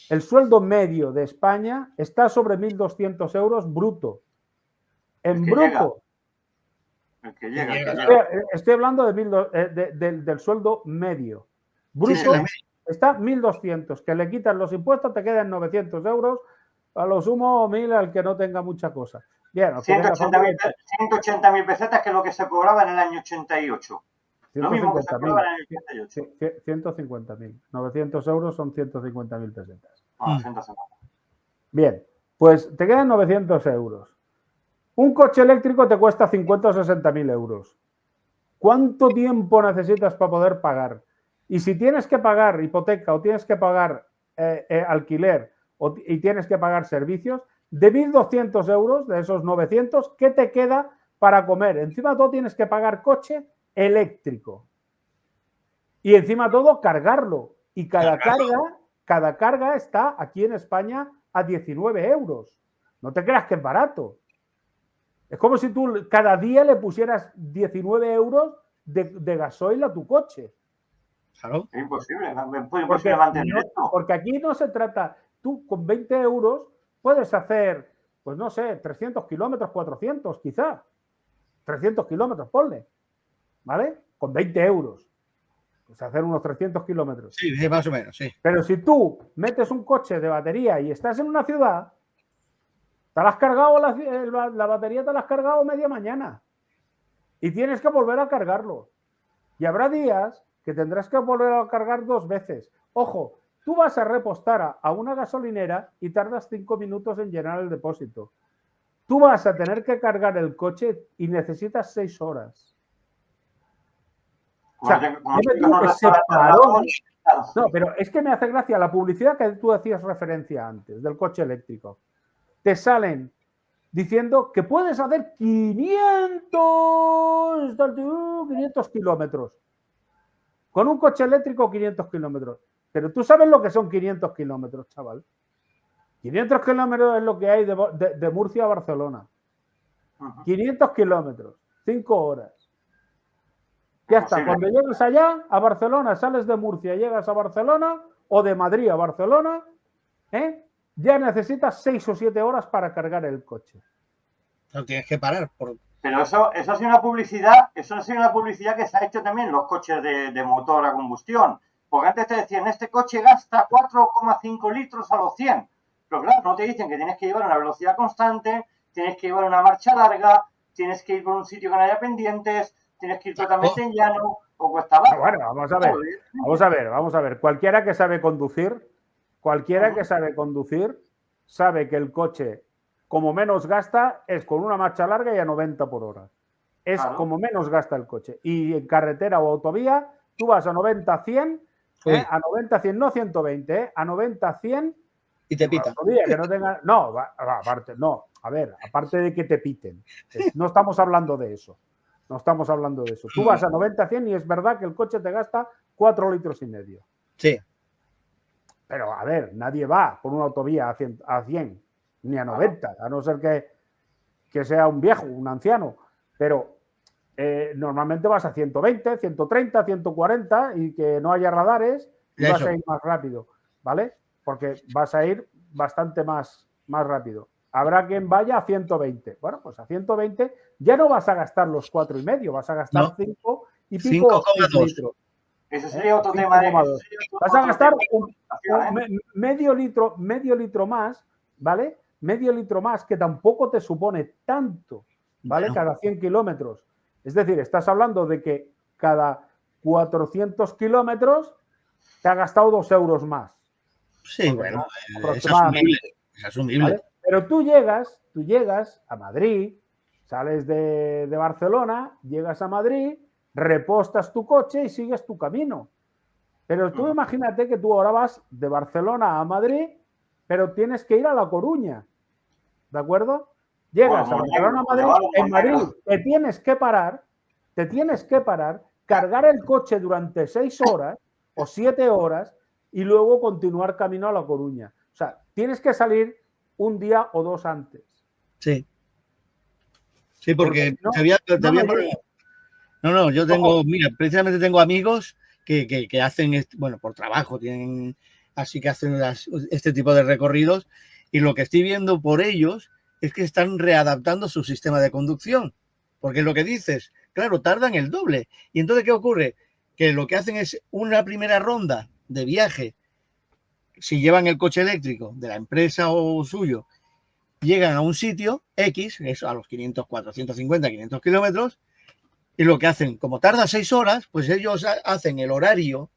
el sueldo medio de España está sobre 1.200 euros bruto. En bruto. Estoy hablando del sueldo medio. Bruto está 1.200, que le quitas los impuestos, te quedan 900 euros A lo sumo 1.000 al que no tenga mucha cosa. Bien, 180.000 pesetas, que es lo que se cobraba en el año 88. Lo mismo que se cobraba en el año 88. 150.000. 900 euros son 150.000 pesetas. Ah, 150. Bien, pues te quedan 900 euros. Un coche eléctrico te cuesta 50 o 60.000 euros. ¿Cuánto tiempo necesitas para poder pagar? Y si tienes que pagar hipoteca o tienes que pagar alquiler y tienes que pagar servicios, de 1.200 euros, de esos 900, ¿qué te queda para comer? Encima todo tienes que pagar coche eléctrico. Y encima todo cargarlo. Y cada carga está aquí en España a 19 euros. No te creas que es barato. Es como si tú cada día le pusieras 19 euros de gasoil a tu coche. Claro. Es imposible mantener esto. Porque aquí no se trata, tú con 20 euros puedes hacer, pues no sé, 300 kilómetros, 400 quizá. 300 kilómetros, ponle. ¿Vale? Con 20 euros. Pues hacer unos 300 kilómetros. Sí, más o menos, sí. Pero si tú metes un coche de batería y estás en una ciudad, te la has cargado la batería, te la has cargado media mañana. Y tienes que volver a cargarlo. Y habrá días que tendrás que volver a cargar 2 veces. Ojo, tú vas a repostar a una gasolinera y tardas 5 minutos en llenar el depósito. Tú vas a tener que cargar el coche y necesitas 6 horas. O sea, no, pero es que me hace gracia la publicidad que tú hacías referencia antes del coche eléctrico. Te salen diciendo que puedes hacer 500 kilómetros. Con un coche eléctrico 500 kilómetros. Pero tú sabes lo que son 500 kilómetros, chaval. 500 kilómetros es lo que hay de Murcia a Barcelona. 500 kilómetros, 5 horas. Ya está, cuando llegues allá, a Barcelona, sales de Murcia, llegas a Barcelona, o de Madrid a Barcelona, ya necesitas 6 o 7 horas para cargar el coche. No tienes que parar. Pero eso ha sido una publicidad, que se ha hecho también en los coches de motor a combustión. Porque antes te decían, este coche gasta 4,5 litros a los 100. Pero claro, no te dicen que tienes que llevar una velocidad constante, tienes que llevar una marcha larga, tienes que ir por un sitio que no haya pendientes, tienes que ir totalmente en llano o cuesta abajo. Bueno, vamos a ver. Cualquiera que sabe conducir, sabe que el coche, como menos gasta, es con una marcha larga y a 90 por hora. Es como menos gasta el coche. Y en carretera o autovía, tú vas a 90, 100, a 90, 100, no 120, a 90, 100. Y te pita. Que no tenga, aparte de que te piten. No estamos hablando de eso. Tú vas a 90, 100 y es verdad que el coche te gasta 4 litros y medio. Sí. Pero, a ver, nadie va por una autovía a 100 ni a 90, a no ser que sea un viejo, un anciano. Pero normalmente vas a 120, 130, 140 y que no haya radares y vas a ir más rápido, ¿vale? Porque vas a ir bastante más rápido. Habrá quien vaya a 120. Bueno, pues a 120 ya no vas a gastar los 4,5, vas a gastar 5 y pico litros. Eso sería otro tema. Vas a gastar medio litro más, ¿vale? Medio litro más, que tampoco te supone tanto, ¿vale? Cada 100 kilómetros. Es decir, estás hablando de que cada 400 kilómetros te ha gastado 2 euros más. Sí, bueno, aproximadamente. Es asumible. ¿Vale? Pero tú llegas a Madrid, sales de Barcelona, llegas a Madrid, repostas tu coche y sigues tu camino. Pero tú imagínate que tú ahora vas de Barcelona a Madrid, pero tienes que ir a La Coruña, ¿de acuerdo? Llegas a Barcelona, a Madrid, en Madrid te tienes que parar, cargar el coche durante 6 horas o 7 horas y luego continuar camino a La Coruña. O sea, tienes que salir un día o 2 antes. Sí. Sí, porque yo tengo, precisamente tengo amigos que hacen, bueno, por trabajo, así que hacen este tipo de recorridos y lo que estoy viendo por ellos es que están readaptando su sistema de conducción, porque lo que dices, claro, tardan el doble. Y entonces, ¿qué ocurre? Que lo que hacen es una primera ronda de viaje si llevan el coche eléctrico de la empresa o suyo, llegan a un sitio X, eso a los 500, 450, 500 kilómetros, y lo que hacen, como tarda 6 horas, pues ellos hacen el horario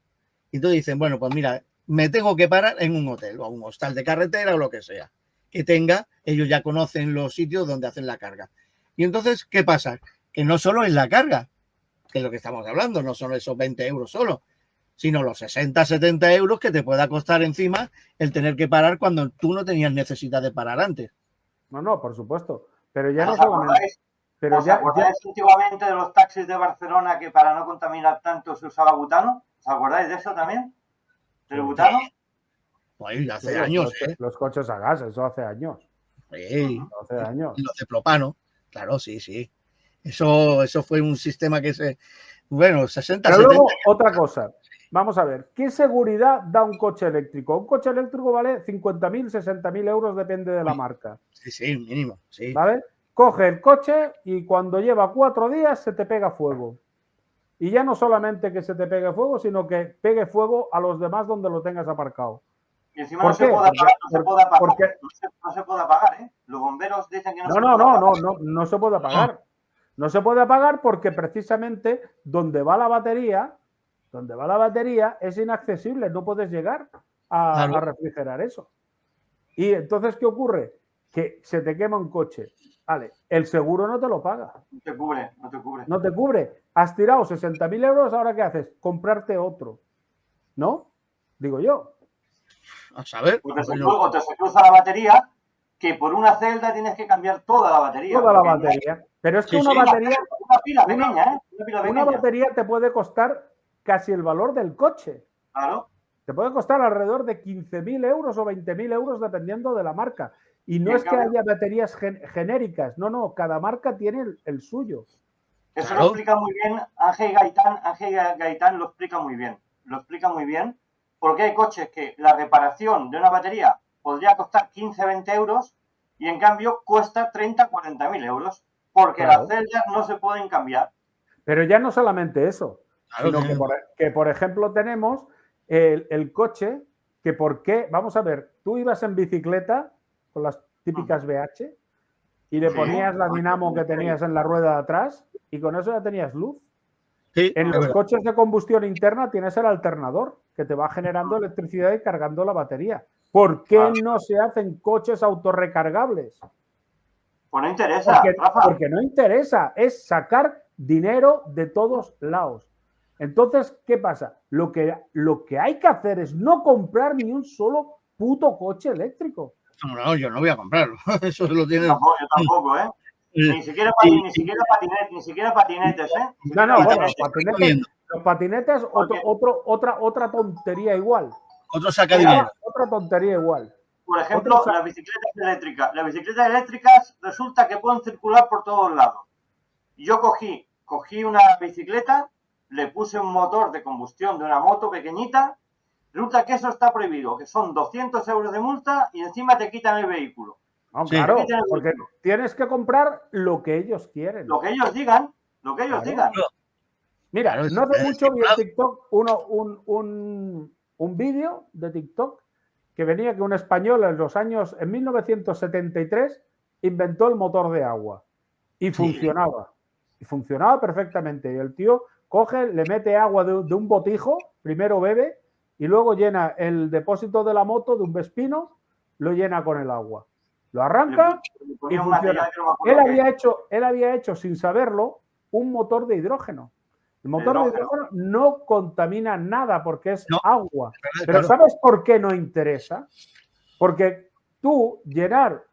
y entonces dicen, bueno, pues mira, me tengo que parar en un hotel o un hostal de carretera o lo que sea, que tenga, ellos ya conocen los sitios donde hacen la carga. Y entonces, ¿qué pasa? Que no solo es la carga, que es lo que estamos hablando, no son esos 20 euros solo, sino los 60, 70 euros que te pueda costar encima el tener que parar cuando tú no tenías necesidad de parar antes. No, por supuesto. Pero ya no ¿Os acordáis? solamente. Pero ¿Os acordáis antiguamente de los taxis de Barcelona que para no contaminar tanto se usaba butano? ¿Os acordáis de eso también? ¿Del butano? Pues hace años. Los coches a gas, eso hace años. Sí, hace años. Los de propano, claro, sí. Eso fue un sistema que se... Bueno, 60, Pero 70... luego, otra cosa. Vamos a ver, ¿qué seguridad da un coche eléctrico? Un coche eléctrico vale 50.000, 60.000 euros, depende de la marca. Sí, mínimo, sí. ¿Vale? Coge el coche y cuando lleva 4 días se te pega fuego. Y ya no solamente que se te pegue fuego, sino que pegue fuego a los demás donde lo tengas aparcado. Y encima no se puede apagar, no se puede apagar, ¿eh? Los bomberos dicen que no se puede apagar. No se puede apagar. No se puede apagar porque precisamente donde va la batería es inaccesible, no puedes llegar a refrigerar eso. Y entonces, ¿qué ocurre? Que se te quema un coche. Vale, el seguro no te lo paga. No te cubre. No te cubre. Has tirado 60.000 euros, ¿ahora qué haces? Comprarte otro. ¿No? Digo yo. A saber. O te se cruza la batería, que por una celda tienes que cambiar toda la batería. Toda la batería. Pero es que una batería... Una pila pequeña, ¿eh? Una batería te puede costar casi el valor del coche. Claro. Te puede costar alrededor de 15.000 euros o 20.000 euros dependiendo de la marca. Y no es que haya baterías genéricas, no, cada marca tiene el suyo. Eso lo explica muy bien Ángel Gaitán lo explica muy bien, porque hay coches que la reparación de una batería podría costar 15, 20 euros y en cambio cuesta 30, 40.000 euros, porque las celdas no se pueden cambiar. Pero ya no solamente eso, sino que por ejemplo tenemos el coche que por qué, vamos a ver, tú ibas en bicicleta con las típicas BH y le ponías la dinamo que tenías en la rueda de atrás y con eso ya tenías luz. Sí, en los coches de combustión interna tienes el alternador que te va generando electricidad y cargando la batería. ¿Por qué no se hacen coches autorrecargables? Pues no interesa, porque no interesa, es sacar dinero de todos lados. Entonces, ¿qué pasa? Lo que hay que hacer es no comprar ni un solo puto coche eléctrico. No, yo no voy a comprarlo. Eso lo tiene. Yo tampoco, ¿eh? Ni siquiera patinetes, ¿eh? Los patinetes, otra tontería igual. Otro saca dinero. Otra tontería igual. Por ejemplo, las bicicletas eléctricas. Las bicicletas eléctricas resulta que pueden circular por todos lados. Yo cogí una bicicleta, le puse un motor de combustión de una moto pequeñita. Resulta que eso está prohibido, que son 200 euros de multa y encima te quitan el vehículo. No, claro, porque tienes que comprar lo que ellos quieren. Lo que ellos digan. Mira, no hace mucho vi en TikTok un vídeo de TikTok que venía que un español en 1973 inventó el motor de agua y funcionaba. Y funcionaba perfectamente. Y el tío coge, le mete agua de un botijo, primero bebe y luego llena el depósito de la moto de un Vespino, lo llena con el agua. Lo arranca y funciona. Él había hecho, sin saberlo, un motor de hidrógeno. El motor de hidrógeno no contamina nada porque es agua. Pero ¿sabes por qué no interesa? Porque tú llenar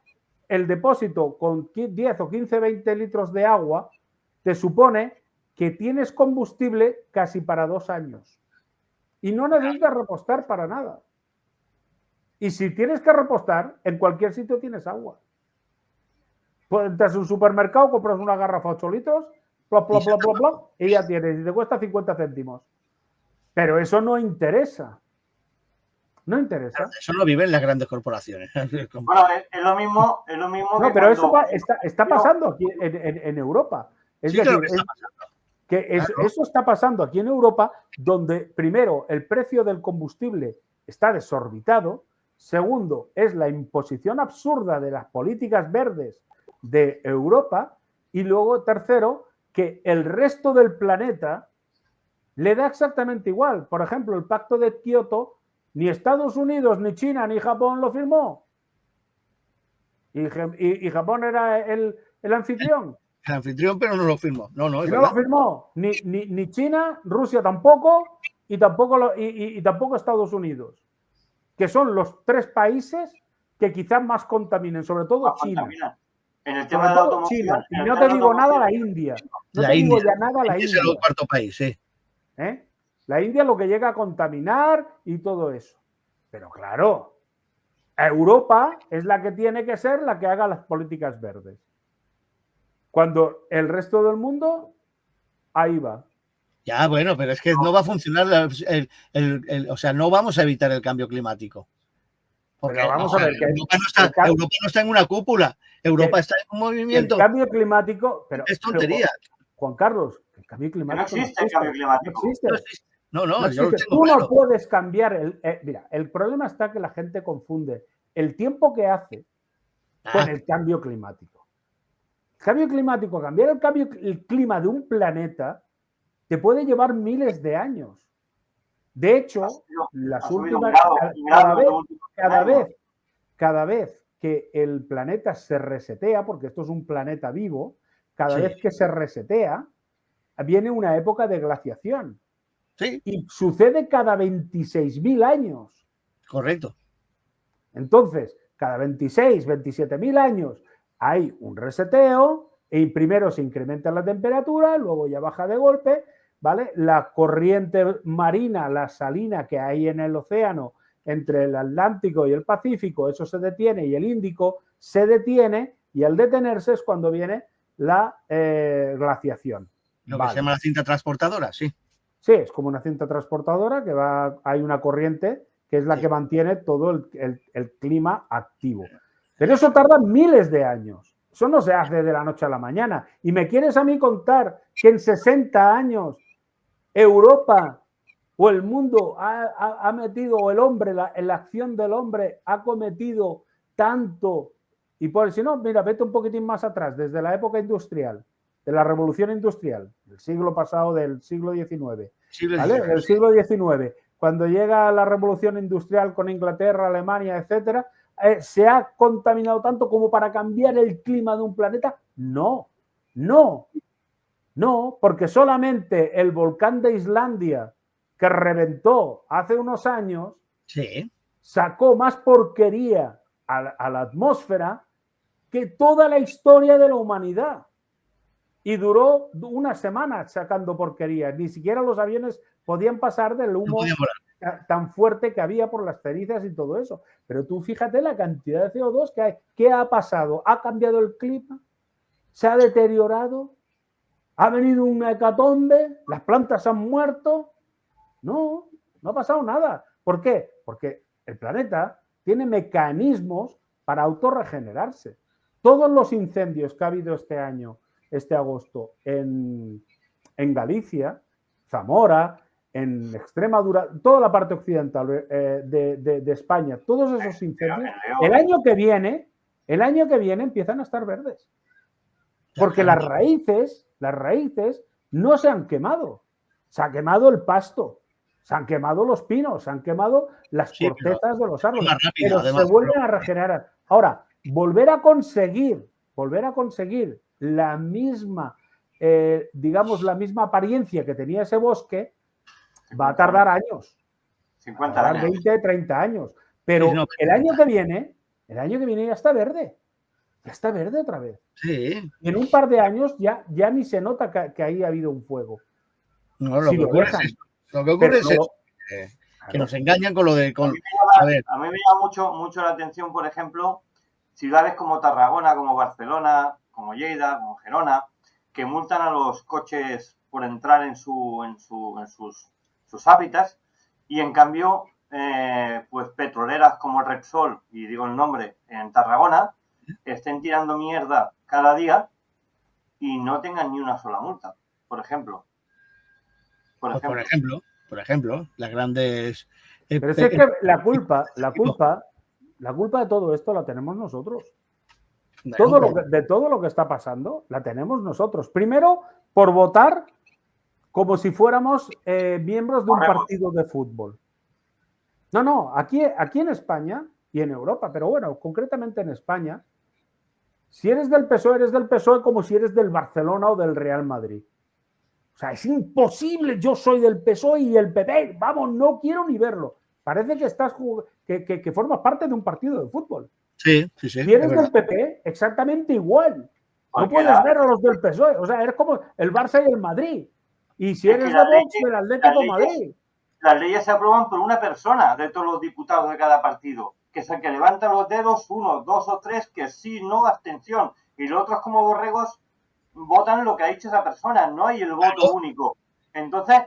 el depósito con 10 o 15, 20 litros de agua te supone que tienes combustible casi para 2 años. Y no necesitas repostar para nada. Y si tienes que repostar, en cualquier sitio tienes agua. Pues entras a un supermercado, compras una garrafa 8 litros, plop, plop, plop, plop, plop, y ya tienes. Y te cuesta 50 céntimos. Pero eso no interesa. No interesa. Eso no vive en las grandes corporaciones. Bueno, es lo mismo. No, pero eso está pasando aquí en Europa. Es decir, eso está pasando aquí en Europa, donde primero el precio del combustible está desorbitado. Segundo, es la imposición absurda de las políticas verdes de Europa. Y luego, tercero, que el resto del planeta le da exactamente igual. Por ejemplo, el Pacto de Kioto, ni Estados Unidos, ni China, ni Japón lo firmó. Y Japón era el anfitrión. El anfitrión, pero no lo firmó. No, es y verdad. No lo firmó ni China, Rusia tampoco, y tampoco Estados Unidos, que son los 3 países que quizás más contaminen, sobre todo China. En el tema de la automoción. China. Y no te digo nada la India. No te digo ya nada la India. Es el cuarto país, sí. La India lo que llega a contaminar y todo eso. Pero claro, Europa es la que tiene que ser la que haga las políticas verdes. Cuando el resto del mundo, ahí va. Ya, bueno, pero es que no va a funcionar, o sea, no vamos a evitar el cambio climático. Porque pero vamos a ver, Europa no está en una cúpula, Europa está en un movimiento. El cambio climático, pero es tontería. Juan Carlos, el cambio climático no existe. El cambio climático. No existe. No, yo lo tengo Tú claro. No puedes cambiar mira, el problema está que la gente confunde el tiempo que hace con el cambio climático. El cambio climático, cambiar el clima de un planeta te puede llevar miles de años. De hecho, las últimas cada vez que el planeta se resetea, porque esto es un planeta vivo, cada vez que se resetea, viene una época de glaciación. Sí. Y sucede cada 26.000 años. Correcto. Entonces, cada 26, 27.000 años hay un reseteo y primero se incrementa la temperatura, luego ya baja de golpe, ¿vale? La corriente marina, la salina que hay en el océano entre el Atlántico y el Pacífico, eso se detiene, y el Índico se detiene, y al detenerse es cuando viene la glaciación. Lo que se llama la cinta transportadora, sí. Sí, es como una cinta transportadora que hay una corriente que es la que mantiene todo el clima activo. Pero eso tarda miles de años. Eso no se hace de la noche a la mañana. Y me quieres a mí contar que en 60 años Europa o el mundo ha metido, o el hombre, la acción del hombre ha cometido tanto. Y por si no, mira, vete un poquitín más atrás, desde la época industrial, de la revolución industrial, del siglo pasado, del siglo XIX. ¿Vale? Del siglo XIX. Cuando llega la revolución industrial con Inglaterra, Alemania, etcétera, ¿se ha contaminado tanto como para cambiar el clima de un planeta? No, porque solamente el volcán de Islandia, que reventó hace unos años, sacó más porquería a la atmósfera que toda la historia de la humanidad. Y duró una semana sacando porquería. Ni siquiera los aviones podían pasar del humo tan fuerte que había por las cenizas y todo eso. Pero tú fíjate la cantidad de CO2 que hay. ¿Qué ha pasado? ¿Ha cambiado el clima? ¿Se ha deteriorado? ¿Ha venido una hecatombe? ¿Las plantas han muerto? No ha pasado nada. ¿Por qué? Porque el planeta tiene mecanismos para autorregenerarse. Todos los incendios que ha habido este agosto en Galicia, Zamora, en Extremadura, toda la parte occidental de España, todos esos incendios, el año que viene empiezan a estar verdes. Porque las raíces no se han quemado. Se ha quemado el pasto, se han quemado los pinos, se han quemado las cortezas de los árboles, pero se vuelven a regenerar. Ahora, volver a conseguir la misma, digamos, la misma apariencia que tenía ese bosque, va a tardar años. 50 años. 20, 30 años. Pero el año que viene ya está verde. Ya está verde otra vez. Sí. Y en un par de años ya ni se nota que ahí ha habido un fuego. No, lo que ocurre es eso. Que nos engañan con lo de... A mí me llama mucho la atención, por ejemplo, ciudades como Tarragona, como Barcelona, como Lleida, como Gerona, que multan a los coches por entrar en sus hábitats, y en cambio, pues petroleras como Repsol, y digo el nombre, en Tarragona, estén tirando mierda cada día y no tengan ni una sola multa, por ejemplo. Por ejemplo, las grandes Pero es que la culpa de todo esto la tenemos nosotros. Bueno, De todo lo que está pasando, la tenemos nosotros. Primero, por votar como si fuéramos miembros de un partido de fútbol. No, aquí en España y en Europa, pero bueno, concretamente en España, si eres del PSOE como si eres del Barcelona o del Real Madrid. O sea, es imposible, yo soy del PSOE y el PP, vamos, no quiero ni verlo. Parece que formas parte de un partido de fútbol. Sí. Si eres del PP, exactamente igual. No puedes ver a los del PSOE. O sea, eres como el Barça y el Madrid. Y si eres de Vox, el Atlético de Madrid. Las leyes se aprueban por una persona de todos los diputados de cada partido, que es el que levanta los dedos, 1, 2 o 3, que sí, no, abstención. Y los otros, como borregos, votan lo que ha dicho esa persona, no hay el voto único. Entonces,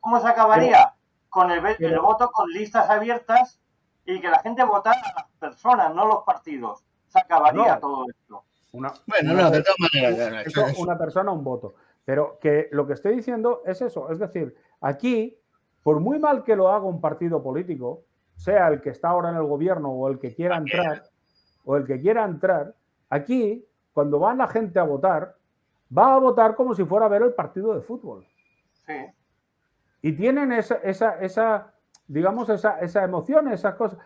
¿cómo se acabaría? Con el voto con listas abiertas y que la gente votara a las personas, no los partidos. Se acabaría todo esto. De todas maneras. Una persona, un voto. Pero que lo que estoy diciendo es eso. Es decir, aquí, por muy mal que lo haga un partido político, sea el que está ahora en el gobierno o el que quiera entrar, aquí, cuando va la gente a votar, va a votar como si fuera a ver el partido de fútbol. Sí. Y tienen esa emoción, esas cosas.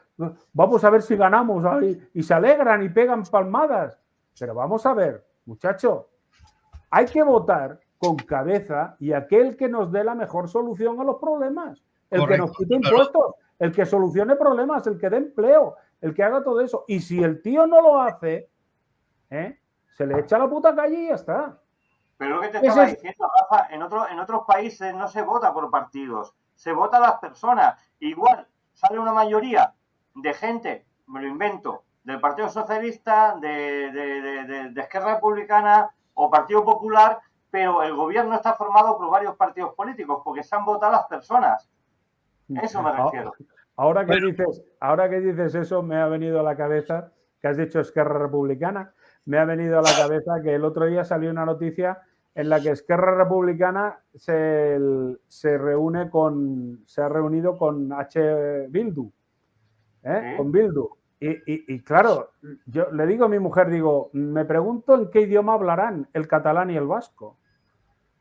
Vamos a ver si ganamos ahí. Y se alegran y pegan palmadas. Pero vamos a ver, muchacho, hay que votar con cabeza y aquel que nos dé la mejor solución a los problemas. El que nos quite impuestos, el que solucione problemas, el que dé empleo, el que haga todo eso. Y si el tío no lo hace, se le echa la puta calle y ya está. Pero lo que te estaba diciendo, Rafa, en otros países no se vota por partidos, se vota a las personas. Igual sale una mayoría de gente, me lo invento, del Partido Socialista, de Esquerra Republicana o Partido Popular, pero el gobierno está formado por varios partidos políticos porque se han votado las personas. Eso me refiero. Ahora que dices eso, me ha venido a la cabeza, que has dicho Esquerra Republicana, me ha venido a la cabeza que el otro día salió una noticia en la que Esquerra Republicana se ha reunido con Bildu, con Bildu. Y claro, yo le digo a mi mujer, me pregunto en qué idioma hablarán el catalán y el vasco.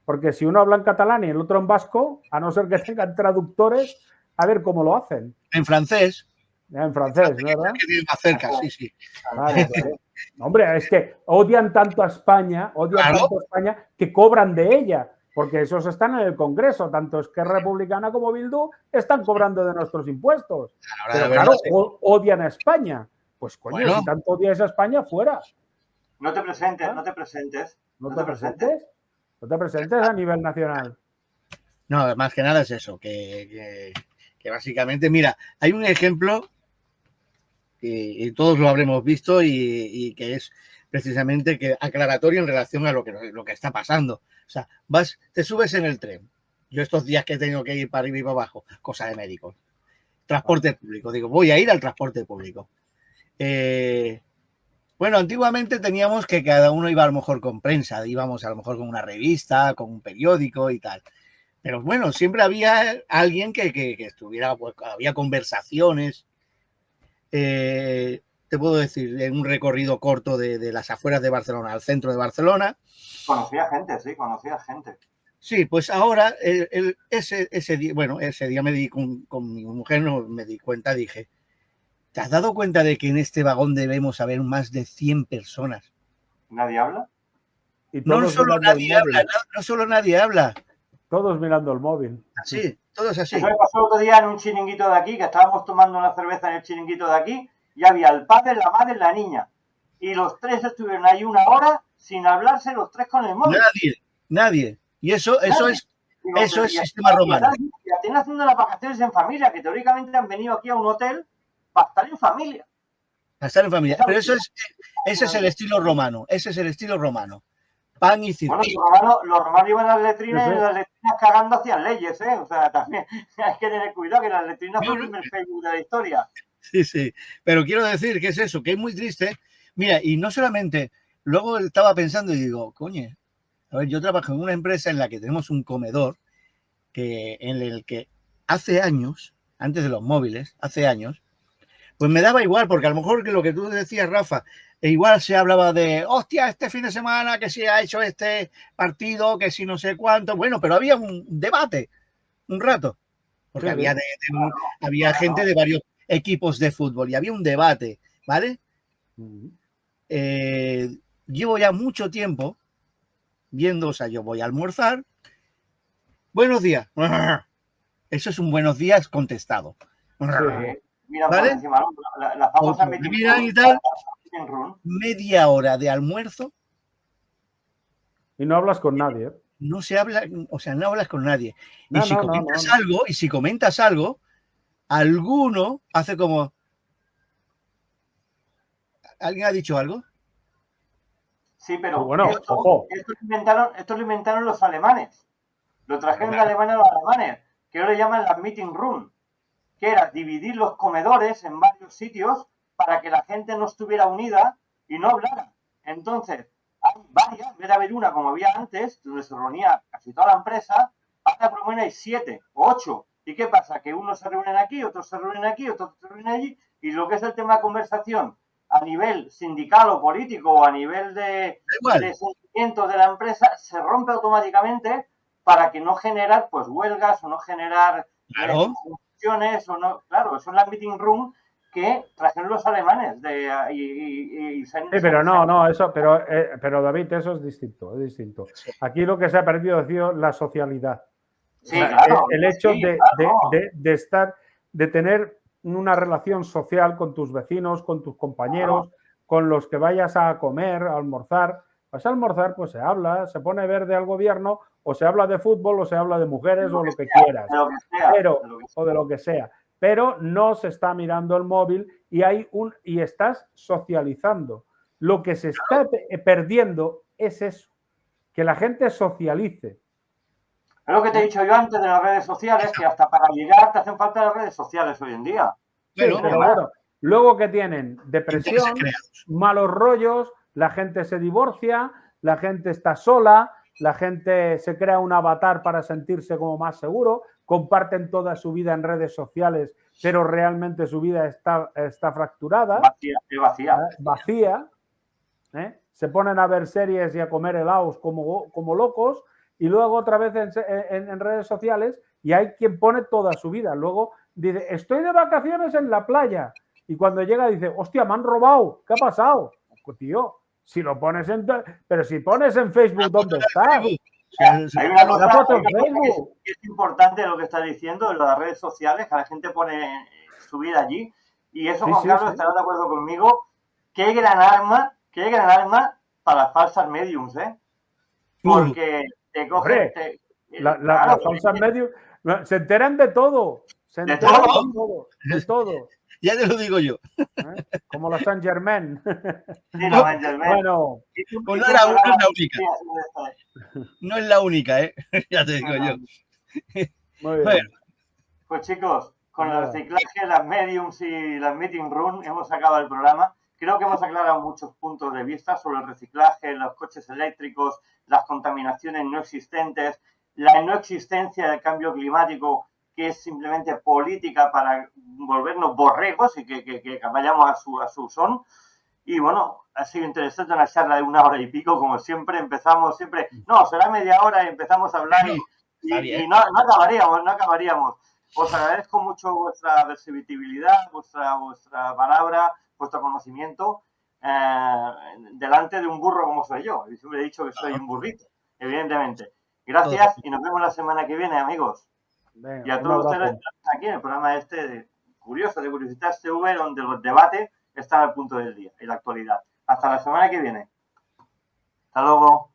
Porque si uno habla en catalán y el otro en vasco, a no ser que tengan traductores, a ver cómo lo hacen. En francés. En francés, ¿verdad? Que más cerca, sí. Claro. Hombre, es que odian tanto a España, que cobran de ella. Porque esos están en el Congreso, tanto Esquerra Republicana como Bildu están cobrando de nuestros impuestos. Pero claro, odian a España. Pues coño, si tanto odias a España, fuera. No te presentes. ¿No te presentes a nivel nacional? No, más que nada es eso, que básicamente, mira, hay un ejemplo que todos lo habremos visto y que es precisamente aclaratorio en relación a lo que está pasando. O sea, te subes en el tren. Yo estos días que tengo que ir para arriba y para abajo, cosa de médicos. Transporte público. Digo, voy a ir al transporte público. Bueno, antiguamente teníamos que cada uno iba a lo mejor con prensa, íbamos a lo mejor con una revista, con un periódico y tal. Pero bueno, siempre había alguien que estuviera, pues había conversaciones. Te puedo decir, en un recorrido corto de las afueras de Barcelona al centro de Barcelona. Conocía gente. Sí, pues ahora, ese día me di con mi mujer, me di cuenta, dije, ¿te has dado cuenta de que en este vagón debemos haber más de 100 personas? ¿Nadie habla? No solo nadie habla. Todos mirando el móvil. Sí, todos así. Eso me pasó el otro día en un chiringuito de aquí, que estábamos tomando una cerveza en el chiringuito de aquí, y había el padre, la madre y la niña. Y los tres estuvieron ahí 1 hora sin hablarse, los tres con el móvil. Nadie. Y eso es sistema romano. Y están haciendo las vacaciones en familia, que teóricamente han venido aquí a un hotel para estar en familia. Pero ese es el estilo romano. Pan y circo. Bueno, los romanos iban a las letrinas y las letrinas cagando hacían leyes, O sea, también hay que tener cuidado que las letrinas son el primer Facebook de la historia. Sí. Pero quiero decir que es eso, que es muy triste. Mira, y no solamente, luego estaba pensando y digo, coño, a ver, yo trabajo en una empresa en la que tenemos un comedor en el que hace años antes de los móviles, hace años, pues me daba igual, porque a lo mejor que lo que tú decías, Rafa, igual se hablaba de, hostia, este fin de semana que se ha hecho este partido, que si no sé cuánto, bueno, pero había un debate, un rato, porque Sí, había, sí. había gente de varios equipos de fútbol y había un debate, ¿vale? Llevo ya mucho tiempo viendo, o sea, yo voy a almorzar, buenos días, eso es un buenos días contestado. Sí. Mira por ¿Vale? encima, la famosa meeting Miran y tal, room. media hora de almuerzo. Y no hablas con nadie, ¿eh? No se habla, o sea, no hablas con nadie. No, y si comentas algo, y si comentas algo, alguno hace como, ¿alguien ha dicho algo? Sí, pero bueno, ojo. Esto lo inventaron los alemanes. Lo trajeron de Alemania los alemanes, que ahora le llaman las meeting room, que era dividir los comedores en varios sitios para que la gente no estuviera unida y no hablara. Entonces, hay varias, en vez de haber una como había antes, donde se reunía casi toda la empresa, ahora por lo menos hay 7 o 8. ¿Y qué pasa? Que unos se reúnen aquí, otros se reúnen aquí, otros se reúnen allí, y lo que es el tema de conversación a nivel sindical o político o a nivel de sentimientos de la empresa se rompe automáticamente para que no generar pues huelgas o no generar funciones o no, claro, son las meeting room que trajeron los alemanes sí, pero no, eso, pero David, eso es distinto, es distinto. Aquí lo que se ha perdido ha sido la socialidad. Sí, o sea, claro, el hecho de estar, de tener una relación social con tus vecinos, con tus compañeros, con los que vayas a comer, a almorzar. Vas a almorzar, pues se habla, se pone verde al gobierno, o se habla de fútbol, o se habla de mujeres, o lo que quieras, o de lo que sea. Pero no se está mirando el móvil y estás socializando. Lo que se está perdiendo es eso, que la gente socialice. Es lo que te he dicho yo antes de las redes sociales, que hasta para llegar te hacen falta las redes sociales hoy en día. Sí, pero bueno, luego que tienen depresión, malos rollos, la gente se divorcia, la gente está sola, la gente se crea un avatar para sentirse como más seguro, comparten toda su vida en redes sociales, pero realmente su vida está fracturada, vacía, ¿eh? Se ponen a ver series y a comer helados como locos, y luego otra vez en redes sociales, y hay quien pone toda su vida. Luego dice, estoy de vacaciones en la playa, y cuando llega dice, hostia, me han robado, ¿qué ha pasado? Pues, tío, si lo pones pero si pones en Facebook, ¿dónde estás? Hay una cosa que es importante lo que estás diciendo, en las redes sociales, que la gente pone su vida allí, y eso, Juan Carlos, estarás de acuerdo conmigo, qué gran arma para las falsas mediums, ¿eh? Porque te cogen... Las falsas mediums se enteran de todo. Se enteran de todo. Ya te lo digo yo. Como la Saint Germain. Sí, la Saint Germain. Bueno, pues no es la única. No es la única, ¿eh? Ya te digo yo. Muy bien. Bueno. Pues chicos, con el reciclaje, las mediums y las meeting room hemos acabado el programa. Creo que hemos aclarado muchos puntos de vista sobre el reciclaje, los coches eléctricos, las contaminaciones no existentes, la no existencia del cambio climático, que es simplemente política para volvernos borregos y que vayamos a su son. Y bueno, ha sido interesante una charla de 1 hora y pico, como siempre. Empezamos siempre, no, será media hora y empezamos a hablar y no acabaríamos. Os agradezco mucho vuestra versatilidad, vuestra palabra, vuestro conocimiento delante de un burro como soy yo. Yo siempre he dicho que soy un burrito, evidentemente. Gracias y nos vemos la semana que viene, amigos. Venga, y a todos ustedes aquí en el programa de Curiositas TV, donde los debates están al punto del día y la actualidad. Hasta la semana que viene. Hasta luego.